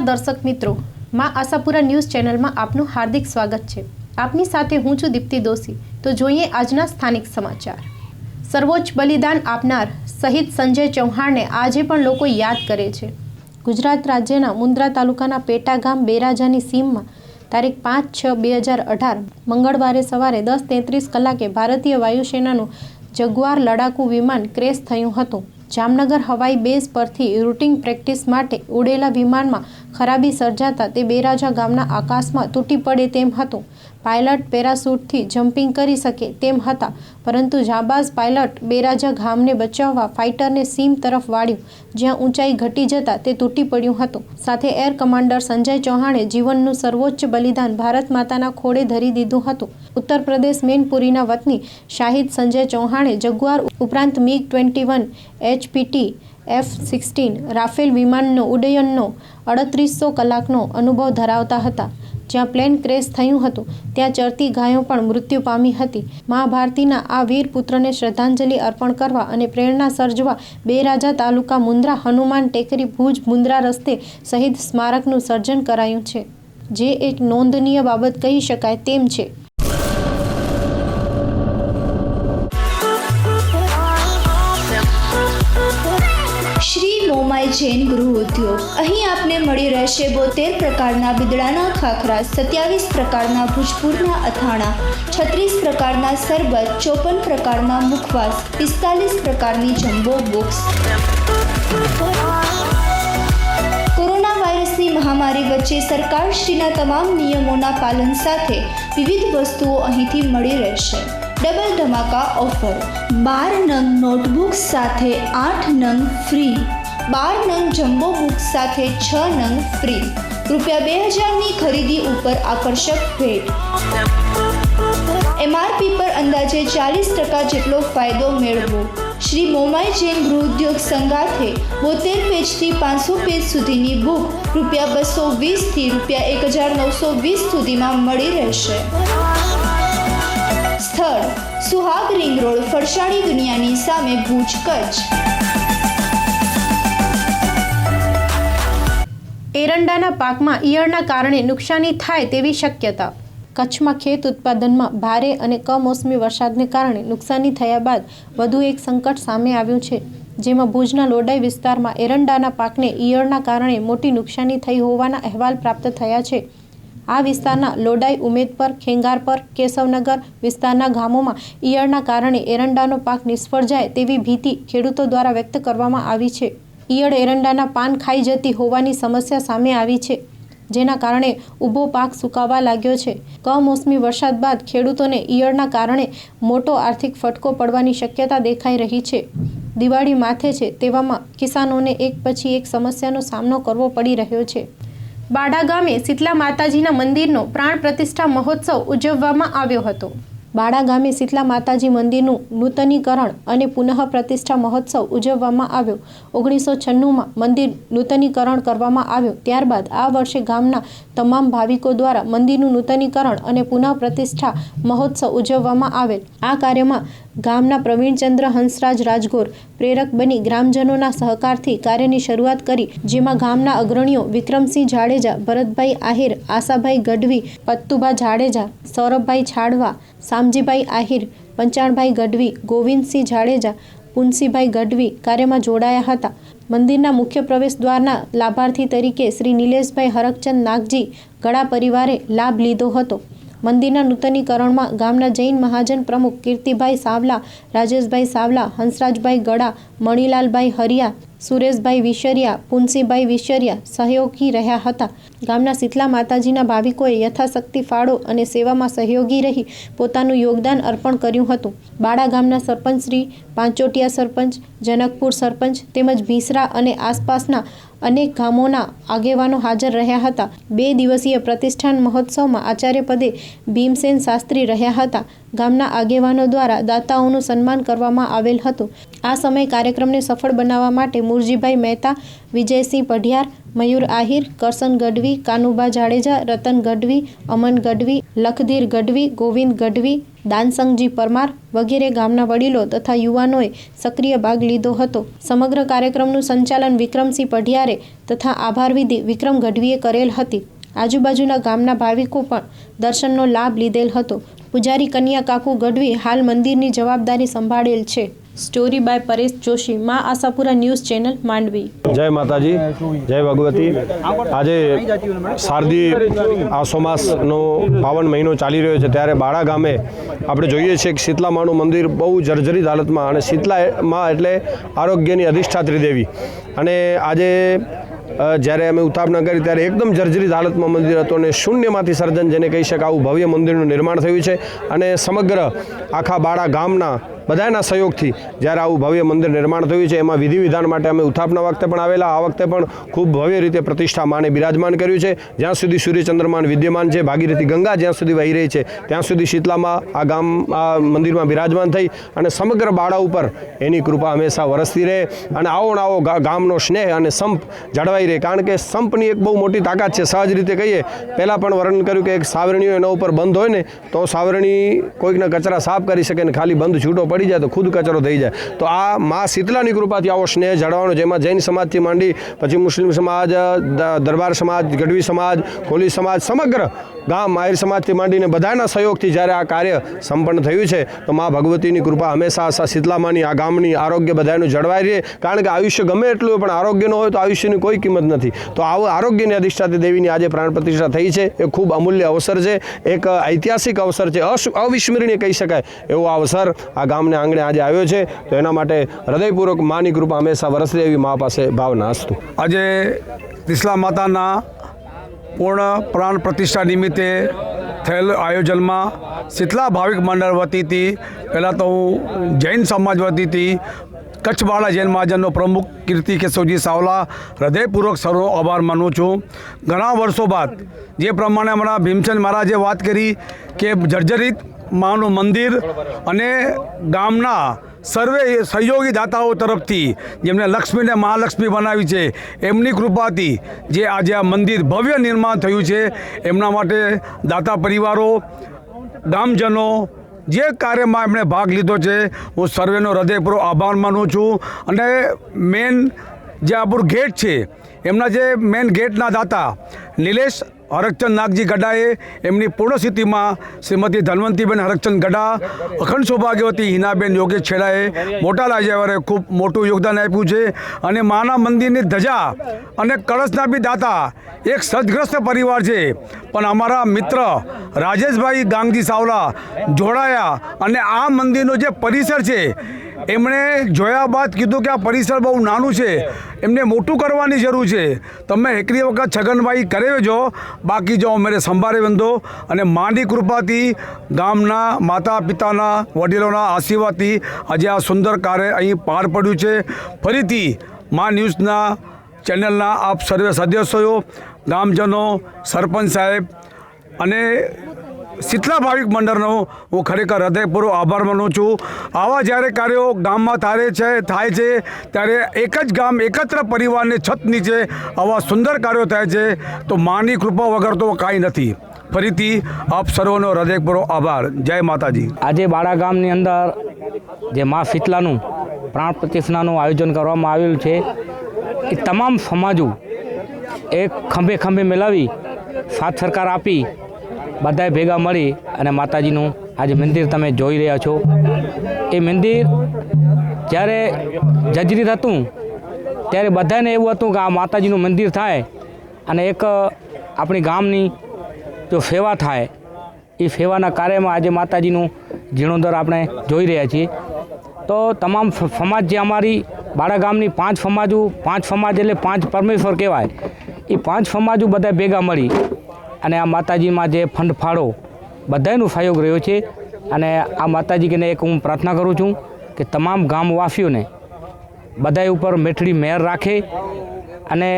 નમસ્કાર દર્શક મિત્રો, માં આશાપુરા ન્યૂઝ ચેનલમાં આપનું હાર્દિક સ્વાગત છે। આપની સાથે હું છું દીપ્તિ દોશી। તો જોઈએ આજના સ્થાનિક સમાચાર। સર્વોચ્ચ બલિદાન આપનાર શહીદ સંજય ચૌહાણને આજે પણ લોકો યાદ કરે છે। ગુજરાત રાજ્યના મુન્દ્રા તાલુકાના પેટા ગામ બેરાજાની સીમમાં તારીખ 5/6/2018 મંગળવારે સવારે 10:33 કલાકે ભારતીય વાયુસેનાનું જગુઆર લડાકુ વિમાન ક્રેશ થયું હતું। જામનગર હવાઈ બેઝ પરથી રૂટિંગ પ્રેક્ટિસ માટે ઉડેલા વિમાનમાં ખરાબી સર્જાતા તે બેરાજા ગામના આકાશમાં તૂટી પડે તેમ હતું। પાયલટ પેરાશૂટથી જમ્પિંગ કરી શકે તેમ હતા, પરંતુ જાબાઝ પાયલટ બેરાજા ગામને બચાવવા ફાઇટરને સીમ તરફ વાળ્યું, જ્યાં ઊંચાઈ ઘટી જતા તે તૂટી પડ્યું હતું। સાથે એર કમાન્ડર સંજય ચૌહાણે જીવનનું સર્વોચ્ચ બલિદાન ભારત માતાના ખોળે ધરી દીધું હતું। ઉત્તર પ્રદેશ મેનપુરીના વતની શાહિદ સંજય ચૌહાણે જગુઆર ઉપરાંત MiG-21 HPT F-16 રાફેલ વિમાનનો ઉડ્ડયનનો 3800 કલાકનો અનુભવ ધરાવતા હતા। જ્યાં પ્લેન ક્રેશ થયું હતું ત્યાં ચરતી ગાયો પણ મૃત્યુ પામી હતી। મા ભારતીના આ વીર પુત્રને શ્રદ્ધાંજલિ અર્પણ કરવા અને પ્રેરણા સર્જવા બેરાજા તાલુકા મુન્દ્રા હનુમાન ટેકરી ભુજ મુન્દ્રા રસ્તે શહીદ સ્મારકનું સર્જન કરાયું છે, જે એક નોંધનીય બાબત કહી શકાય તેમ છે। શ્રી મોમાઈ જૈન ગૃહ ઉદ્યોગ। અહીં આપને મળી રહેશે 72 પ્રકારના બિદડાના ખાખરા, 27 પ્રકારના ભૂજપુરના અથાણા, 36 પ્રકારના સરબત, 54 પ્રકારના મુખવાસ, 45 પ્રકારની જમ્બો બોક્સ। કોરોના વાયરસની મહામારી વચ્ચે સરકારશ્રીના તમામ નિયમોના પાલન સાથે વિવિધ વસ્તુઓ અહીંથી મળી રહેશે। ડબલ ધમાકા ઓફર, 12 નંગ નોટબુક સાથે 8 નંગ ફ્રી, 12 નંગ જમ્બો બુક સાથે 6 નંગ ફ્રી, ₹2000ની ખરીદી ઉપર આકર્ષક ભેટ। MRP પર અંદાજે 40% જેટલો ફાયદો મેળવો। શ્રી મોમાઈ જૈન ગૃહ ઉદ્યોગ સંગાથે 72 પેજથી 500 પેજ સુધીની બુક ₹220થી ₹1920 સુધીમાં મળી રહેશે। સ્થળ સુહાગ રિંગ રોડ, ફરસાણી દુનિયાની સામે, ભુજ, કચ્છ। એરંડાના પાકમાં ઈયળના કારણે નુકસાની થાય તેવી શક્યતા। કચ્છમાં ખેત ઉત્પાદનમાં ભારે અને કમોસમી વરસાદને કારણે નુકસાની થયા બાદ વધુ એક સંકટ સામે આવ્યું છે, જેમાં ભુજના લોડાઈ વિસ્તારમાં એરંડાના પાકને ઈયળના કારણે મોટી નુકસાની થઈ હોવાના અહેવાલ પ્રાપ્ત થયા છે। આ વિસ્તારના લોડાઈ, ઉમેદપર, ખેંગારપર, કેશવનગર વિસ્તારના ગામોમાં ઈયળના કારણે એરંડાનો પાક નિષ્ફળ જાય તેવી ભીતિ ખેડૂતો દ્વારા વ્યક્ત કરવામાં આવી છે। ઈયળ એરંડાના પાન ખાઈ જતી હોવાની સમસ્યા સામે આવી છે, જેના કારણે ઊભો પાક સુકાવા લાગ્યો છે। કમોસમી વરસાદ બાદ ખેડૂતોને ઈયળના કારણે મોટો આર્થિક ફટકો પડવાની શક્યતા દેખાઈ રહી છે। દિવાળી માથે છે તેવામાં કિસાનોને એક પછી એક સમસ્યાનો સામનો કરવો પડી રહ્યો છે। બાડા ગામે શીતલા માતાજીના મંદિરનો પ્રાણ પ્રતિષ્ઠા મહોત્સવ ઉજવવામાં આવ્યો હતો। બાડા ગામે શીતલા માતાજી મંદિરનું નૂતનીકરણ અને પુનઃ પ્રતિષ્ઠા મહોત્સવ ઉજવવામાં આવ્યો। 1996માં મંદિર નૂતનીકરણ કરવામાં આવ્યું, ત્યારબાદ આ વર્ષે ગામના તમામ ભાવિકો દ્વારા મંદિરનું નૂતનીકરણ અને પુનઃ પ્રતિષ્ઠા મહોત્સવ ઉજવવામાં આવેલ। આ કાર્યમાં ગામના પ્રવીણચંદ્ર હંસરાજ રાજગોર પ્રેરક બની ગ્રામજનોના સહકારથી કાર્યની શરૂઆત કરી, જેમાં ગામના અગ્રણીઓ વિક્રમસિંહ જાડેજા, ભરતભાઈ આહિર, આશાભાઈ ગઢવી, પત્તુભા જાડેજા, સૌરભભાઈ છાડવા, શામજીભાઈ આહિર, પંચાણભાઈ ગઢવી, ગોવિંદસિંહ જાડેજા, પુનસીભાઈ ગઢવી કાર્યમાં જોડાયા હતા। મંદિરના મુખ્ય પ્રવેશ દ્વારના લાભાર્થી તરીકે શ્રી નિલેશભાઈ હરકચંદ નાગજી ગળા પરિવારે લાભ લીધો હતો। મંદિરના નૂતનીકરણમાં ગામના જૈન મહાજન પ્રમુખ કીર્તિભાઈ સાવલા, રાજેશભાઈ સાવલા, હંસરાજભાઈ ગળા, મણિલાલભાઈ હરિયા, સુરેશભાઈ વિશરિયા, પુનસીભાઈ વિશરિયા સહયોગી રહ્યા હતા। ગામના શીતલા માતાજીના ભાવિકોએ યથાશક્તિ ફાળો અને સેવામાં સહયોગી રહી પોતાનું યોગદાન અર્પણ કર્યું હતું। બાડા ગામના સરપંચ શ્રી, પાંચોટિયા સરપંચ, જનકપુર સરપંચ તેમજ ભીંસરા અને આસપાસના અનેક ગામોના આગેવાનો હાજર રહ્યા હતા। 2 દિવસીય પ્રતિષ્ઠાન મહોત્સવમાં આચાર્ય પદે ભીમસેન શાસ્ત્રી રહ્યા હતા। ગામના આગેવાનો દ્વારા દાતાઓનું સન્માન કરવામાં આવેલ હતું. આ સમયે કાર્યક્રમને સફળ બનાવવા માટે મુરજીભાઈ મહેતા, વિજયસિંહ પઢિયાર, મયુર આહિર, કરશન ગઢવી, કાનુભા જાડેજા, રતન ગઢવી, અમન ગઢવી, લખધીર ગઢવી, ગોવિંદ ગઢવી, દાનસંગજી પરમાર વગેરે ગામના વડીલો તથા યુવાનોએ સક્રિય ભાગ લીધો હતો. સમગ્ર કાર્યક્રમનું સંચાલન વિક્રમસિંહ પઢિયારે તથા આભાર વિધિ વિક્રમ ગઢવીએ કરેલ હતી. આજુબાજુના ગામના ભાવિકો પણ દર્શનનો લાભ લીધેલ હતો. પૂજારી કન્યા કાકુ ગઢવી હાલ મંદિરની જવાબદારી સંભાળેલ છે. સ્ટોરી બાય પરેશ જોશી, મા આશાપુરા ન્યૂઝ ચેનલ, માંડવી. જય માતાજી, જય ભગવતી. આજે શારદી આસો માસનો પાવન મહિનો ચાલી રહ્યો છે, ત્યારે બાળા ગામે આપણે જોઈએ છીએ કે શીતલામાનું મંદિર બહુ જર્જરિત હાલતમાં, અને શીતલામાં એટલે આરોગ્યની અધિષ્ઠાત્રી દેવી, અને આજે જ્યારે અમે ઉત્થાપના કરી ત્યારે એકદમ જર્જરિત હાલતમાં મંદિર હતું, અને શૂન્યમાંથી સર્જન જેને કહી શકાય આવું ભવ્ય મંદિરનું નિર્માણ થયું છે. અને સમગ્ર આખા બાળા ગામના બધાના સહયોગથી જ્યારે આવું ભવ્ય મંદિર નિર્માણ થયું છે, એમાં વિધિ વિધાન માટે અમે ઉત્થાપના વખતે પણ આવેલા, આ વખતે પણ ખૂબ ભવ્ય રીતે પ્રતિષ્ઠા માને બિરાજમાન કર્યું છે. જ્યાં સુધી સૂર્યચંદ્રમાન વિદ્યમાન છે, ભાગીરથી ગંગા જ્યાં સુધી વહી રહી છે, ત્યાં સુધી શીતલામાં આ મંદિરમાં બિરાજમાન થઈ અને સમગ્ર બાળા ઉપર એની કૃપા હંમેશા વરસતી રહે. અને આવો ને આવો ગામનો સ્નેહ અને સંપ જળવાઈ રહે, કારણ કે સંપની એક બહુ મોટી તાકાત છે. સહજ રીતે કહીએ, પહેલાં પણ વર્ણન કર્યું કે એક સાવરણીઓ એના ઉપર બંધ હોય ને તો સાવરણી કોઈકના કચરા સાફ કરી શકે ને ખાલી બંધ છૂટો પડી જાય તો ખુદ કચરો થઈ જાય. તો આ મા શીતલાની કૃપાથી આવો સ્નેહ જળવાનો, જેમાં જૈન સમાજથી માંડી પછી મુસ્લિમ સમાજ, દરબાર સમાજ, ગઢવી સમાજ, કોલી સમાજ, સમગ્ર ગામ આહિર સમાજથી માંડીને બધાના સહયોગથી જ્યારે આ કાર્ય સંપન્ન થયું છે, તો મા ભગવતીની કૃપા હંમેશા શીતલામાની આ ગામની આરોગ્ય બધાનું જળવાઈ રહે. કારણ કે આયુષ્ય ગમે એટલું હોય પણ આરોગ્ય ન હોય તો આયુષ્યની કોઈ કિંમત નથી. તો આવું આરોગ્યની અધિષ્ઠાતી દેવીની આજે પ્રાણ પ્રતિષ્ઠા થઈ છે, એ ખૂબ અમૂલ્ય અવસર છે, એક ઐતિહાસિક અવસર છે, અવિસ્મરણીય કહી શકાય એવો અવસર આ ગામને આંગણે આજે આવ્યો છે. તો એના માટે હૃદયપૂર્વક માની કૃપા હંમેશા વરસતી એવી મા પાસે ભાવના અસ્તુ. આજે ત્રિશલા માતાના પૂર્ણ પ્રાણ પ્રતિષ્ઠા નિમિત્તે થયેલ આયોજનમાં શીતલા ભાવિક મંડળ વતીથી, પહેલાં તો હું જૈન સમાજ વતીથી કચ્છ બાળા જૈન મહાજનનો પ્રમુખ કીર્તિ કેશવજી સાવલા હૃદયપૂર્વક સૌનો આભાર માનું છું. ઘણા વર્ષો બાદ જે પ્રમાણે હમણાં ભીમચંદ મહારાજે વાત કરી કે જર્જરિત માનું મંદિર અને ગામના સર્વે સહયોગી દાતાઓ તરફથી જેમને લક્ષ્મીને મહાલક્ષ્મી બનાવી છે, એમની કૃપાથી જે આજે આ મંદિર ભવ્ય નિર્માણ થયું છે, એમના માટે દાતા પરિવારો, ગામજનો જે કાર્યમાં એમણે ભાગ લીધો છે, હું સર્વેનો હૃદયપૂર્વક આભાર માનું છું. અને મેન જે આપણું ગેટ છે, એમના જે મેન ગેટના દાતા નિલેશ હરકચંદ નાગજી ગઢાએ એમની પૂર્ણસ્થિતિમાં શ્રીમતી ધનવંતીબેન હરકચંદ ગઢા, અખંડ સૌભાગ્યવતી હિનાબેન યોગેશ છેડાએ મોટા લાજેવારે ખૂબ મોટું યોગદાન આપ્યું છે. અને માના મંદિરની ધજા અને કળશના બી દાતા એક સદગ્રસ્ત પરિવાર છે, પણ અમારા મિત્ર રાજેશભાઈ ગાંગજી સાવલા જોડાયા અને આ મંદિરનો જે પરિસર છે એમણે જોયા બાદ કીધું કે આ પરિસર બહુ નાનું છે, એમને મોટું કરવાની જરૂર છે. તમે એકરી વખત છગનભાઈ કરેજો, બાકી જો મેરે સંભાળે બંધો. અને માની કૃપાથી ગામના માતા પિતાના વડીલોના આશીર્વાદથી આજે આ સુંદર કાર્ય અહીં પાર પડ્યું છે. ફરીથી મા ન્યૂઝના ચેનલના આપ સર્વે સદસ્યો, ગામજનો, સરપંચ સાહેબ અને શીતલા ભાવિક મંડળનો હું ખરેખર હૃદયપૂર્વક આભાર માનું છું. આવા જ્યારે કાર્યો ગામમાં થાય છે ત્યારે એક જ ગામ એકત્ર પરિવારને છત નીચે આવા સુંદર કાર્યો થાય છે, તો માની કૃપા વગર તો કાંઈ નથી. ફરીથી આપ સર્વનો હૃદયપૂર્વક આભાર. જય માતાજી. આજે બાળા ગામની અંદર જે મા શીતલાનું પ્રાણ પ્રતિષ્ઠાનું આયોજન કરવામાં આવેલું છે, એ તમામ સમાજો એક ખંભે ખંભે મેળવી સાથ સરકાર આપી બધાએ ભેગા મળી અને માતાજીનું આજે મંદિર તમે જોઈ રહ્યા છો. એ મંદિર જ્યારે જર્જરિત હતું ત્યારે બધાને એવું હતું કે આ માતાજીનું મંદિર થાય અને એક આપણી ગામની જો સેવા થાય, એ સેવાના કાર્યમાં આજે માતાજીનું જીર્ણોદ્ધાર આપણે જોઈ રહ્યા છીએ. તો તમામ સમાજ જે અમારી બાળા ગામની પાંચ સમાજ એટલે પાંચ પરમેશ્વર કહેવાય, એ પાંચ સમાજો બધા ભેગા મળી અને આ માતાજીમાં જે ફંડ ફાળો બધાનો સહયોગ રહ્યો છે. અને આ માતાજીને એક હું પ્રાર્થના કરું છું કે તમામ ગામવાસીઓને બધા ઉપર મેઠડી મહેર રાખે અને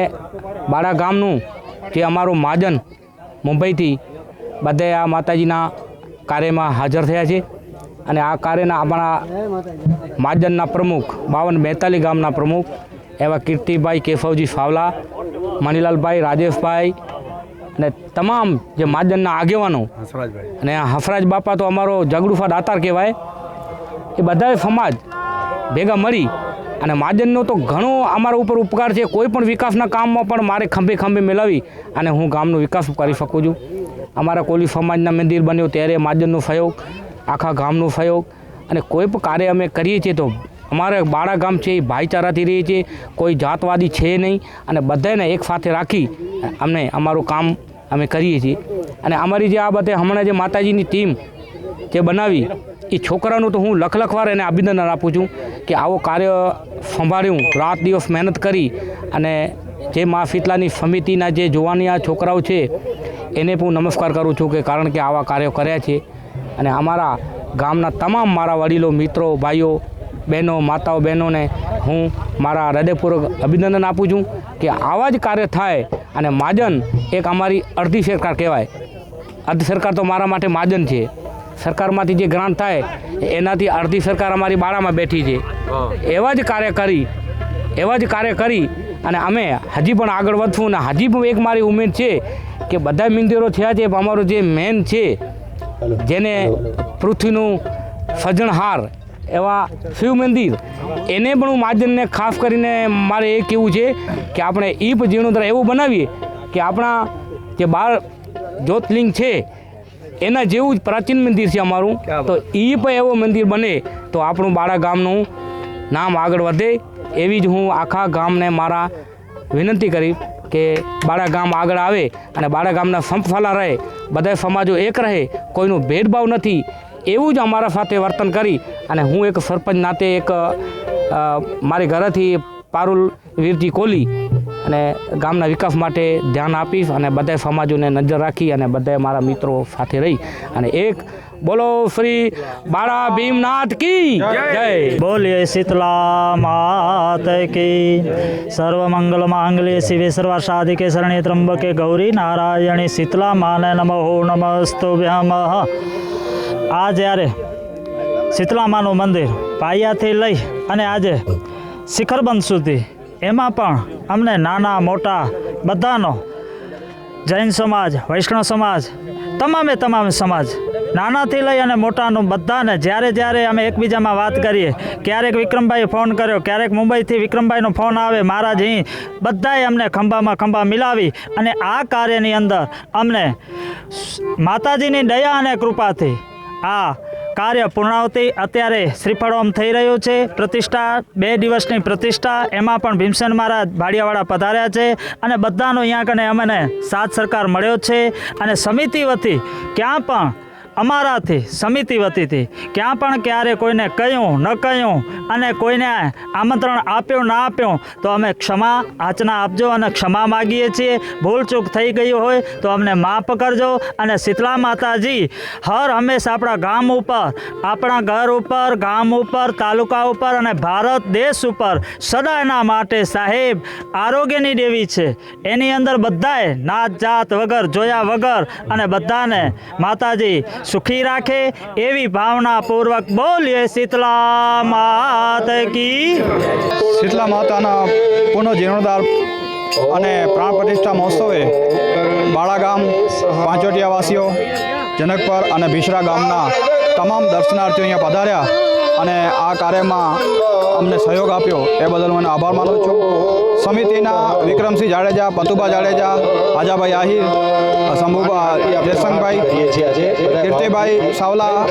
બાળા ગામનું જે અમારું મહાજન મુંબઈથી બધા આ માતાજીના કાર્યમાં હાજર થયા છે. અને આ કાર્યના આપણા મહાજનના પ્રમુખ 5242 ગામના પ્રમુખ એવા કીર્તિભાઈ કેશવજી સાવલા, મણિલાલભાઈ, રાજેશભાઈ અને તમામ જે મહાજનના આગેવાનો અને હફરાજ બાપા તો અમારો જગડુફા દાતાર કહેવાય, એ બધાએ સમાજ ભેગા મળી અને મહાજનનો તો ઘણો અમારા ઉપર ઉપકાર છે. કોઈ પણ વિકાસના કામમાં પણ મારે ખંભે ખંભે મેળવી અને હું ગામનો વિકાસ કરી શકું છું. અમારા કોલી સમાજના મંદિર બન્યો ત્યારે મહાજનનો સહયોગ, આખા ગામનો સહયોગ, અને કોઈ પણ કાર્ય અમે કરીએ છીએ તો અમારે બાળા ગામ છે એ ભાઈચારાથી રહીએ છીએ, કોઈ જાતવાદી છે નહીં અને બધાને એક સાથે રાખી અમને અમારું કામ અમે કરીએ છીએ. અને અમારી જે આ બધે હમણાં જે માતાજીની ટીમ જે બનાવી એ છોકરાનું તો હું લખ વાર એને અભિનંદન આપું છું કે આવો કાર્ય સંભાળ્યું, રાત દિવસ મહેનત કરી અને જે મા શીતલાની સમિતિના જે જોવાની આ છોકરાઓ છે એને પણ હું નમસ્કાર કરું છું કે કારણ કે આવા કાર્યો કર્યા છે. અને અમારા ગામના તમામ મારા વડીલો, મિત્રો, ભાઈઓ, બહેનો, માતાઓ, બહેનોને હું મારા હૃદયપૂર્વક અભિનંદન આપું છું કે આવા જ કાર્ય થાય. અને મહાજન એક અમારી અડધી સરકાર કહેવાય. અડધી સરકાર તો મારા માટે મહાજન છે. સરકારમાંથી જે ગ્રાન્ટ થાય એનાથી અડધી સરકાર અમારી બાળામાં બેઠી છે. એવા જ કાર્ય કરી અને અમે હજી પણ આગળ વધશું. અને હજી પણ એક મારી ઉમેદ છે કે બધા મંદિરો થયા છે, અમારું જે મેન છે જેને પૃથ્વીનું સર્જનહાર એવા શિવ મંદિર, એને પણ હું મહાજનને ખાસ કરીને મારે એ કહેવું છે કે આપણે એ પણ જીર્ણોદ્ધાર એવું બનાવીએ કે આપણા જે 12 જ્યોતિર્લિંગ છે એના જેવું જ પ્રાચીન મંદિર છે અમારું, તો એ પણ એવો મંદિર બને તો આપણું બાળા ગામનું નામ આગળ વધે. એવી જ હું આખા ગામને મારા વિનંતી કરી કે બાળા ગામ આગળ આવે અને બાળા ગામના સંપફાલા રહે, બધા સમાજો એક રહે, કોઈનો ભેદભાવ નથી, એવું જ અમારા સાથે વર્તન કરી અને હું એક સરપંચ નાતે એક મારી ઘરેથી પારુલ વીરજી કોલી અને ગામના વિકાસ માટે ધ્યાન આપીશ અને બધા સમાજોને નજર રાખી અને બધા મારા મિત્રો સાથે રહી અને એક બોલો શ્રી બાળા ભીમનાથ કી જય. બોલીએ શીતલા માત કી. સર્વમંગલ માંગલ્ये શિવે સર્વાર્થસાધિકે શરણ્યે ત્રંબકે ગૌરી નારાયણી શીતલા માને નમો નમસ્તુભ્યમ. આ જ્યારે શીતલામાનું મંદિર પાયાથી લઈ અને આજે શિખરબંધ સુધી એમાં પણ અમને નાના મોટા બધાનો, જૈન સમાજ, વૈષ્ણવ સમાજ, તમામ સમાજ, નાનાથી લઈ અને મોટાનું બધાને જ્યારે અમે એકબીજામાં વાત કરીએ, ક્યારેક વિક્રમભાઈએ ફોન કર્યો, ક્યારેક મુંબઈથી વિક્રમભાઈનો ફોન આવે, મહારાજ અહીં બધાએ અમને ખંભા મિલાવી અને આ કાર્યની અંદર અમને માતાજીની દયા અને કૃપાથી આ કાર્ય પૂર્ણાવતી અત્યારે શ્રીફળોમ થઈ રહ્યું છે. પ્રતિષ્ઠા 2 દિવસની પ્રતિષ્ઠા, એમાં પણ ભીમસેન મહારાજ ભાડિયાવાળા પધાર્યા છે અને બધાનો અહીંયા કને અમને સાથ સરકાર મળ્યો છે. અને સમિતિ વતી ક્યાં પણ અમારાથી, સમિતિ વતીથી ક્યાં પણ ક્યારે કોઈને કહ્યું ન કહ્યું અને કોઈને આમંત્રણ આપ્યું ના આપ્યું તો અમે ક્ષમા યાચના આપજો અને ક્ષમા માગીએ છીએ. ભૂલચૂક થઈ ગઈ હોય તો અમને માફ કરજો. અને શીતલા માતાજી હર હંમેશા આપણા ગામ ઉપર, આપણા ઘર ઉપર, ગામ ઉપર, તાલુકા ઉપર અને ભારત દેશ ઉપર સદા એના માટે સાહેબ આરોગ્યની દેવી છે. એની અંદર બધાએ નાત જાત વગર, જોયા વગર અને બધાને માતાજી સુખી રાખે એવી ભાવનાપૂર્વક બોલીએ શીતલા માત કી. શીતલા માતાના પુનઃજીર્ણોદ્ધાર અને પ્રાણ પ્રતિષ્ઠા મહોત્સવે બાળા ગામ, પાંચોટિયા વાસીઓ, જનકપર અને ભીસરા ગામના તમામ દર્શનાર્થીઓ અહીંયા પધાર્યા અને આ કાર્યમાં અમને સહયોગ આપ્યો એ બદલ હું આભાર માનું છું. સમિતિના વિક્રમસિંહ જાડેજા, પતુભા જાડેજા, આજાભાઈ આહિર, શંભુભા જયસંગભાઈ, કીર્તિભાઈ સાવલા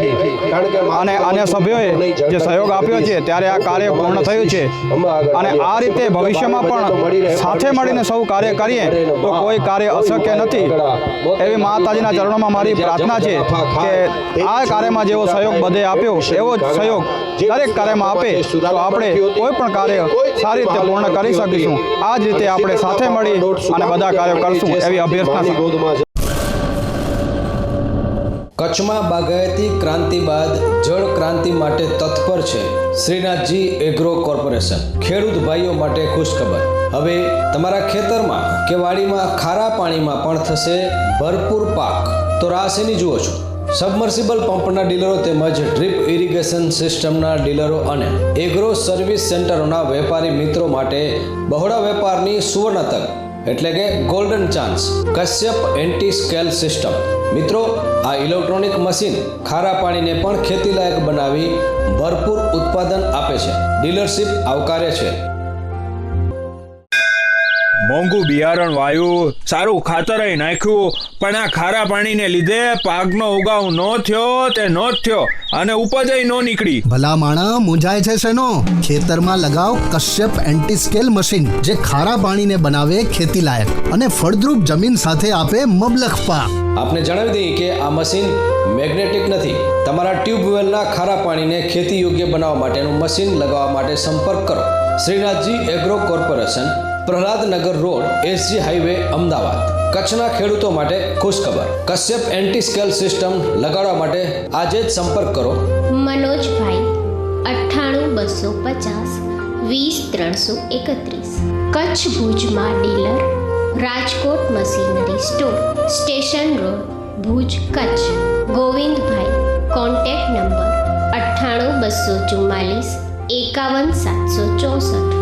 અને અન્ય સભ્યોએ જે સહયોગ આપ્યો છે ત્યારે આ કાર્ય પૂર્ણ થયું છે. અને આ રીતે ભવિષ્યમાં પણ સાથે મળીને સૌ કાર્ય કરીએ તો કોઈ કાર્ય અશક્ય નથી એવી માતાજીના ચરણોમાં મારી પ્રાર્થના છે કે આ કાર્યમાં જેવો સહયોગ બધે આપ્યો એવો જ સહયોગ દરેક કાર્યમાં આપે તો આપણે કોઈ પણ કાર્ય સારી રીતે પૂર્ણ કરી શકીશું. આ જ રીતે આપણે સાથે મળી અને બધા કાર્યો કરશું એવી અભ્યર્થના. કચ્છમાં બાગાયતી ક્રાંતિ બાદ જળ ક્રાંતિ માટે તત્પર છે શ્રીનાથજી એગ્રો કોર્પોરેશન. ખેડૂત ભાઈઓ માટે ખુશખબર, હવે તમારા ખેતરમાં કે વાડીમાં ખારા પાણીમાં પણ થશે ભરપૂર પાક. તો રાહ શેની જુઓ છો? સબમર્સિબલ પંપના ડીલરો તેમજ ડ્રીપ ઇરિગેશન સિસ્ટમના ડીલરો અને એગ્રો સર્વિસ સેન્ટરોના વેપારી મિત્રો માટે બહોળા વેપારની સુવર્ણ તક એટલે કે golden chance Kashyap anti scale system. મિત્રો, આ ઇલેક્ટ્રોનિક મશીન ખારા પાણીને પણ ખેતીલાયક બનાવી ભરપૂર ઉત્પાદન આપે છે. ડીલરશીપ આવકારે છે. મોંઘું બિયારણ વાયું, સારું ખાતરય નાખ્યું, પણ આ ખારા પાણીને લીધે પાકનો ઉગાવ નો થયો તે નો જ થયો અને ઉપજય નો નીકળી. ભલા માણા મૂંઝાય છે શેનો? ખેતરમાં લગાવ કશ્યપ એન્ટી સ્કેલ મશીન, જે ખારા પાણીને બનાવે ખેતી લાયક અને ફળદ્રુપ જમીન સાથે આપે મબલખ પાક. આપને જણાવી દઈએ કે આ મશીન મેગ્નેટિક નથી. તમારા ટ્યુબવેલના ખારા પાણીને ખેતી યોગ્ય બનાવવા માટેનું મશીન લગાવવા માટે સંપર્ક કરો Shrinathji agro corporation, Prahlad Nagar road, SG highway, Ahmedabad. કચ્છના ખેડૂતો માટે ખુશખબર. કશ્યપ એન્ટી સ્કેલ સિસ્ટમ લગાડવા માટે આજે જ સંપર્ક કરો મનોજભાઈ 9825020331. કચ્છ ભુજમાં dealer, Rajkot machinery store, station road, Bhuj, Kutch. Govindbhai, contact number 9824451764.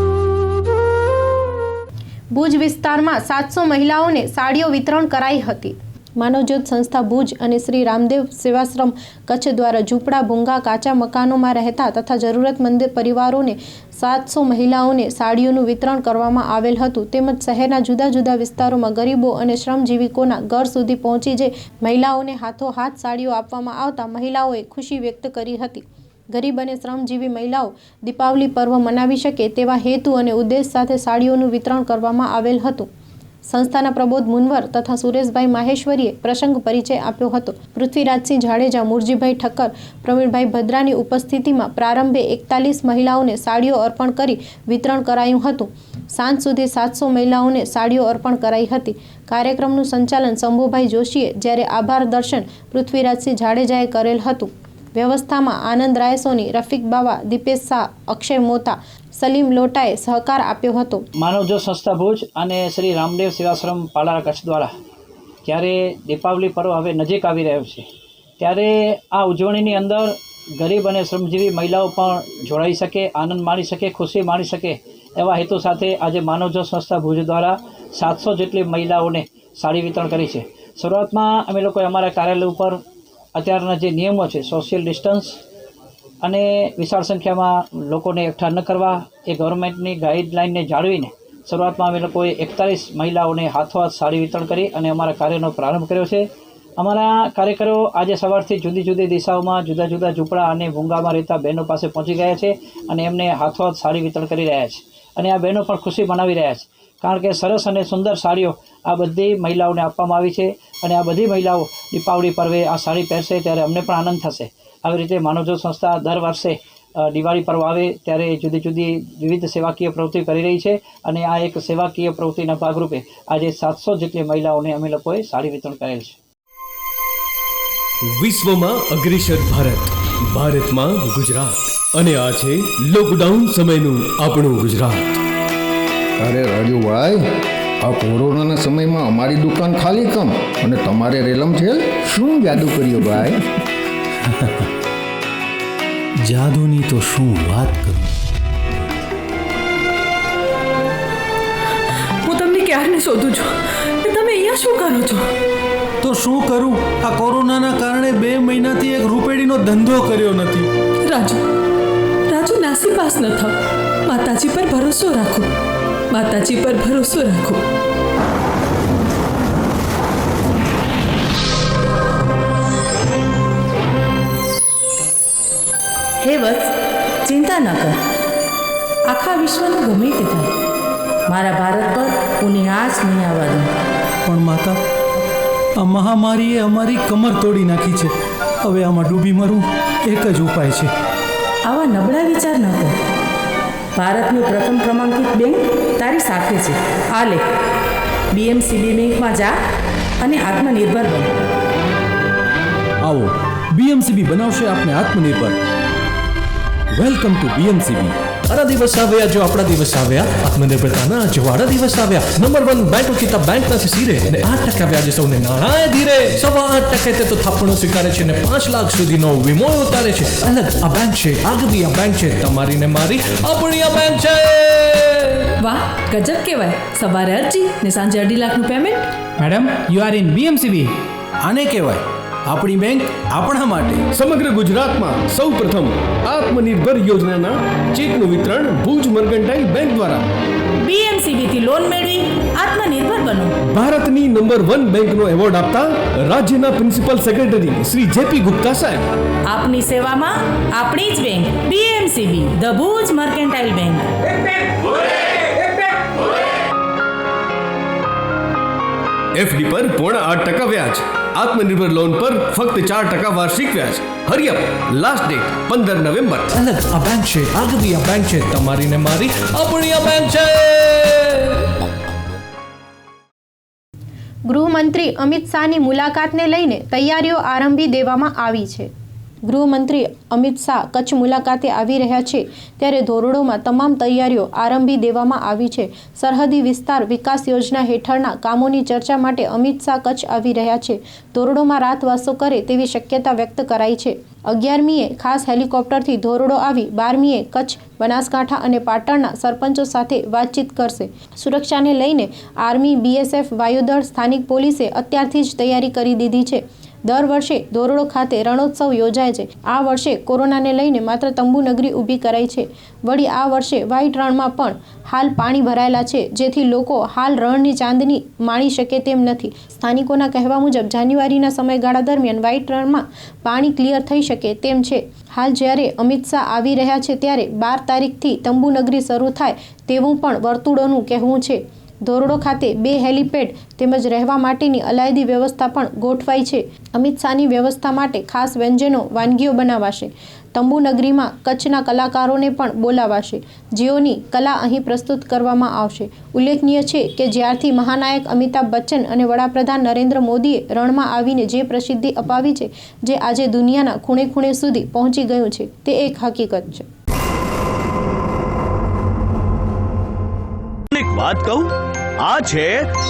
Bhuj વિસ્તારમાં 700 મહિલાઓને સાડીઓ વિતરણ કરાઈ હતી. માનવજ્યોત સંસ્થા ભુજ અને શ્રી રામદેવ સેવાશ્રમ કચ્છ દ્વારા ઝૂંપડા, ભૂંગા, કાચા મકાનોમાં રહેતા તથા જરૂરતમંદ પરિવારોને 700 મહિલાઓને સાડીઓનું વિતરણ કરવામાં આવેલ હતું. તેમજ શહેરના જુદા જુદા વિસ્તારોમાં ગરીબો અને શ્રમજીવીકોના ઘર સુધી પહોંચી જઈ મહિલાઓને હાથોહાથ સાડીઓ આપવામાં આવતા મહિલાઓએ ખુશી વ્યક્ત કરી હતી. ગરીબ અને શ્રમજીવી મહિલાઓ દીપાવલી પર્વ મનાવી શકે તેવા હેતુ અને ઉદ્દેશ સાથે સાડીઓનું વિતરણ કરવામાં આવેલ હતું. સંસ્થાના પ્રબોધ મુનવર તથા સુરેશભાઈ માહેશ્વરીએ પ્રસંગ પરિચય આપ્યો હતો. પૃથ્વીરાજસિંહ જાડેજા, મુરજીભાઈ ઠક્કર, પ્રવીણભાઈ ભદ્રાની ઉપસ્થિતિમાં પ્રારંભે 41 મહિલાઓને સાડીઓ અર્પણ કરી વિતરણ કરાયું હતું. સાંજ સુધી 700 મહિલાઓને સાડીઓ અર્પણ કરાઈ હતી. કાર્યક્રમનું સંચાલન શંભુભાઈ જોશીએ, જ્યારે આભાર દર્શન પૃથ્વીરાજસિંહ જાડેજાએ કરેલ હતું. વ્યવસ્થામાં આનંદ રાયસોની, રફીક બાવા, દીપેશ શાહ, અક્ષય મોતા, સલીમ લોટાએ સહકાર આપ્યો હતો. માનવજ્યોત સંસ્થા ભુજ અને શ્રી રામદેવ સેવાશ્રમ પાલારા કચ્છ દ્વારા જ્યારે દીપાવલી પર્વ હવે નજીક આવી રહ્યો છે ત્યારે આ ઉજવણીની અંદર ગરીબ અને શ્રમજીવી મહિલાઓ પણ જોડાઈ શકે, આનંદ માણી શકે, ખુશી માણી શકે એવા હેતુ સાથે આજે માનવજ્યોત સંસ્થા ભુજ દ્વારા 700 જેટલી મહિલાઓને સાડી વિતરણ કરી છે. શરૂઆતમાં અમે લોકોએ અમારા કાર્યાલય ઉપર અત્યારના જે નિયમો છે, સોશિયલ ડિસ્ટન્સ અને વિશાળ સંખ્યામાં લોકોને એકઠા ન કરવા, એ ગવર્મેન્ટની ગાઈડલાઇનને જાળવીને શરૂઆતમાં અમે લોકોએ 41 મહિલાઓને હાથોહાથ સાડી વિતરણ કરી અને અમારા કાર્યનો પ્રારંભ કર્યો છે. અમારા કાર્યકરો આજે સવારથી જુદી જુદી દિશાઓમાં જુદા જુદા ઝૂંપડા અને ભૂંગામાં રહેતા બહેનો પાસે પહોંચી ગયા છે અને એમને હાથોહાથ સાડી વિતરણ કરી રહ્યા છે અને આ બહેનો પણ ખુશી મનાવી રહ્યા છે, કારણ કે સરસ અને સુંદર સાડીઓ આ બધી મહિલાઓને આપવામાં આવી છે અને આ બધી મહિલાઓ દીપાવલી પર્વે આ સાડી પહેરશે ત્યારે અમને પણ આનંદ થશે. આવી રીતે માનવજ્યોત સંસ્થા દર વર્ષે દિવાળી પર્વ આવે ત્યારે જુદી જુદી વિવિધ સેવાકીય પ્રવૃત્તિ કરી રહી છે અને આ એક સેવાકીય પ્રવૃત્તિના ભાગરૂપે આજે 700 જેટલી મહિલાઓને અમે લોકોએ સાડી વિતરણ કરેલ છે. વિશ્વમાં અગ્રેસર ભારત, ભારતમાં ગુજરાત અને આ છે લોકડાઉન સમયનું આપણું ગુજરાત. અરે રાજુભાઈ, આ કોરોનાના સમયમાં અમારી દુકાન ખાલી કમ અને તમારે રેલમ છે. શું જાદુ કર્યો ભાઈ? જાદુની તો શું વાત કરું. હું તમને ક્યારને શોધું છું, તમે અહીંયા શું કરો છો? તો શું કરું, આ કોરોનાના કારણે 2 મહિનાથી એક રૂપેડીનો ધંધો કર્યો નથી. રાજુ નાસીપાસ ન થાવ, માતાજી પર ભરોસો રાખો, માતાજી પર ભરોસો રાખો. હે વત્સ, ચિંતા ન કર. આખા વિશ્વનું ગમે તે થાય, મારા ભારત પર કોની આંચ નહીં આવવા દઉં. પણ માતા, આ મહામારીએ અમારી કમર તોડી નાખી છે. હવે આમાં ડૂબી મરવું એક જ ઉપાય છે. આવા નબળા વિચાર ન કર. ભારતની પ્રથમ ક્રમાંકિત બેંક તારી સાથે છે. આ લે, BMCB બેંકમાં જા અને આત્મનિર્ભર બન. આવો, BMCB બનાવશે આપને આત્મનિર્ભર. Welcome to BMCB. અરા દિવસ આવ્યા જો આપણા દિવસ આવ્યા, આત્મનિર્ભરતાના જવાળા દિવસ આવ્યા. નંબર 1 બેંકો કીધા બેંકના સિરે અને 8% વ્યાજે સૌને નાણાં ધીરે. 8.5% તો થાપણો સ્વીકારે છે ને 5 લાખ સુધીનો વીમો ઉતારે છે. અલગ આ બેંક છે, આગવી આ બેંક છે, તમારી ને મારી આપણી આ બેંક છે. વાહ, ગજબ કહેવાય. સવારે અરજી ને સાંજે 2.5 લાખનું payment. Madam, you are in BMCB. આને કહેવાય આપણી બેંક આપણા માટે. સમગ્ર ગુજરાતમાં સૌપ્રથમ આત્મનિર્ભર યોજનાના ચેકનું વિતરણ ભુજ મર્કન્ટાઇલ બેંક દ્વારા. BMCB થી લોન મેળવી આત્મનિર્ભર બનો. ભારતની નંબર 1 બેંકનો એવોર્ડ આપતા રાજ્યના principal secretary Shri JP Gupta સાહેબ. આપની સેવામાં આપણી જ bank BMCB, the Bhuj mercantile bank. FD પર 8% વ્યાજ, આત્મનિર્ભર લોન પર ફક્ત 4% વાર્ષિક વ્યાજ. હરી અપ, લાસ્ટ ડેટ 15 નવેમ્બર. અલગ આ બેંક છે, આગવી આ બેંક છે, તમારી ને મારી આપણી આ બેંક છે. ગૃહમંત્રી અમિત શાહની મુલાકાતને લઈને તૈયારીઓ આરંભી દેવામાં આવી છે. ગૃહમંત્રી અમિત શાહ કચ્છ મુલાકાતે આવી રહ્યા છે ત્યારે ધોરડોમાં તમામ તૈયારીઓ આરંભી દેવામાં આવી છે. સરહદી વિસ્તાર વિકાસ યોજના હેઠળના કામોની ચર્ચા માટે અમિત શાહ કચ્છ આવી રહ્યા છે. ધોરડોમાં રાતવાસો કરે તેવી શક્યતા વ્યક્ત કરાઈ છે. 11મીએ ખાસ હેલિકોપ્ટરથી ધોરડો આવી 12મીએ કચ્છ, બનાસકાંઠા અને પાટણના સરપંચો સાથે વાતચીત કરશે. સુરક્ષાને લઈને આર્મી, BSF, વાયુદળ, સ્થાનિક પોલીસે અત્યારથી જ તૈયારી કરી દીધી છે. દર વર્ષે ધોરડો ખાતે રણોત્સવ યોજાય છે. આ વર્ષે કોરોનાને લઈને માત્ર તંબુ નગરી ઊભી કરાઈ છે. વળી આ વર્ષે વ્હાઇટ રણમાં પણ હાલ પાણી ભરાયેલા છે, જેથી લોકો હાલ રણની ચાંદની માણી શકે તેમ નથી. સ્થાનિકોના કહેવા મુજબ જાન્યુઆરીના સમયગાળા દરમિયાન વ્હાઇટ રણમાં પાણી ક્લિયર થઈ શકે તેમ છે. હાલ જ્યારે અમિત શાહ આવી રહ્યા છે ત્યારે 12 તારીખથી તંબુ નગરી શરૂ થાય તેવું પણ વર્તુળોનું કહેવું છે. ધોરડો ખાતે 2 હેલીપેડ તેમજ રહેવા માટેની અલાયદી વ્યવસ્થા પણ ગોઠવાઈ છે. અમિત શાહની વ્યવસ્થા માટે ખાસ વ્યંજનો, વાનગીઓ બનાવાશે. તંબુ નગરીમાં કચ્છના કલાકારોને પણ બોલાવાશે, જેઓની કલા અહીં પ્રસ્તુત કરવામાં આવશે. ઉલ્લેખનીય છે કે જ્યારથી મહાનાયક અમિતાભ બચ્ચન અને વડાપ્રધાન નરેન્દ્ર મોદીએ રણમાં આવીને જે પ્રસિદ્ધિ અપાવી છે, જે આજે દુનિયાના ખૂણે ખૂણે સુધી પહોંચી ગયું છે, તે એક હકીકત છે. વાત કહું, આ છે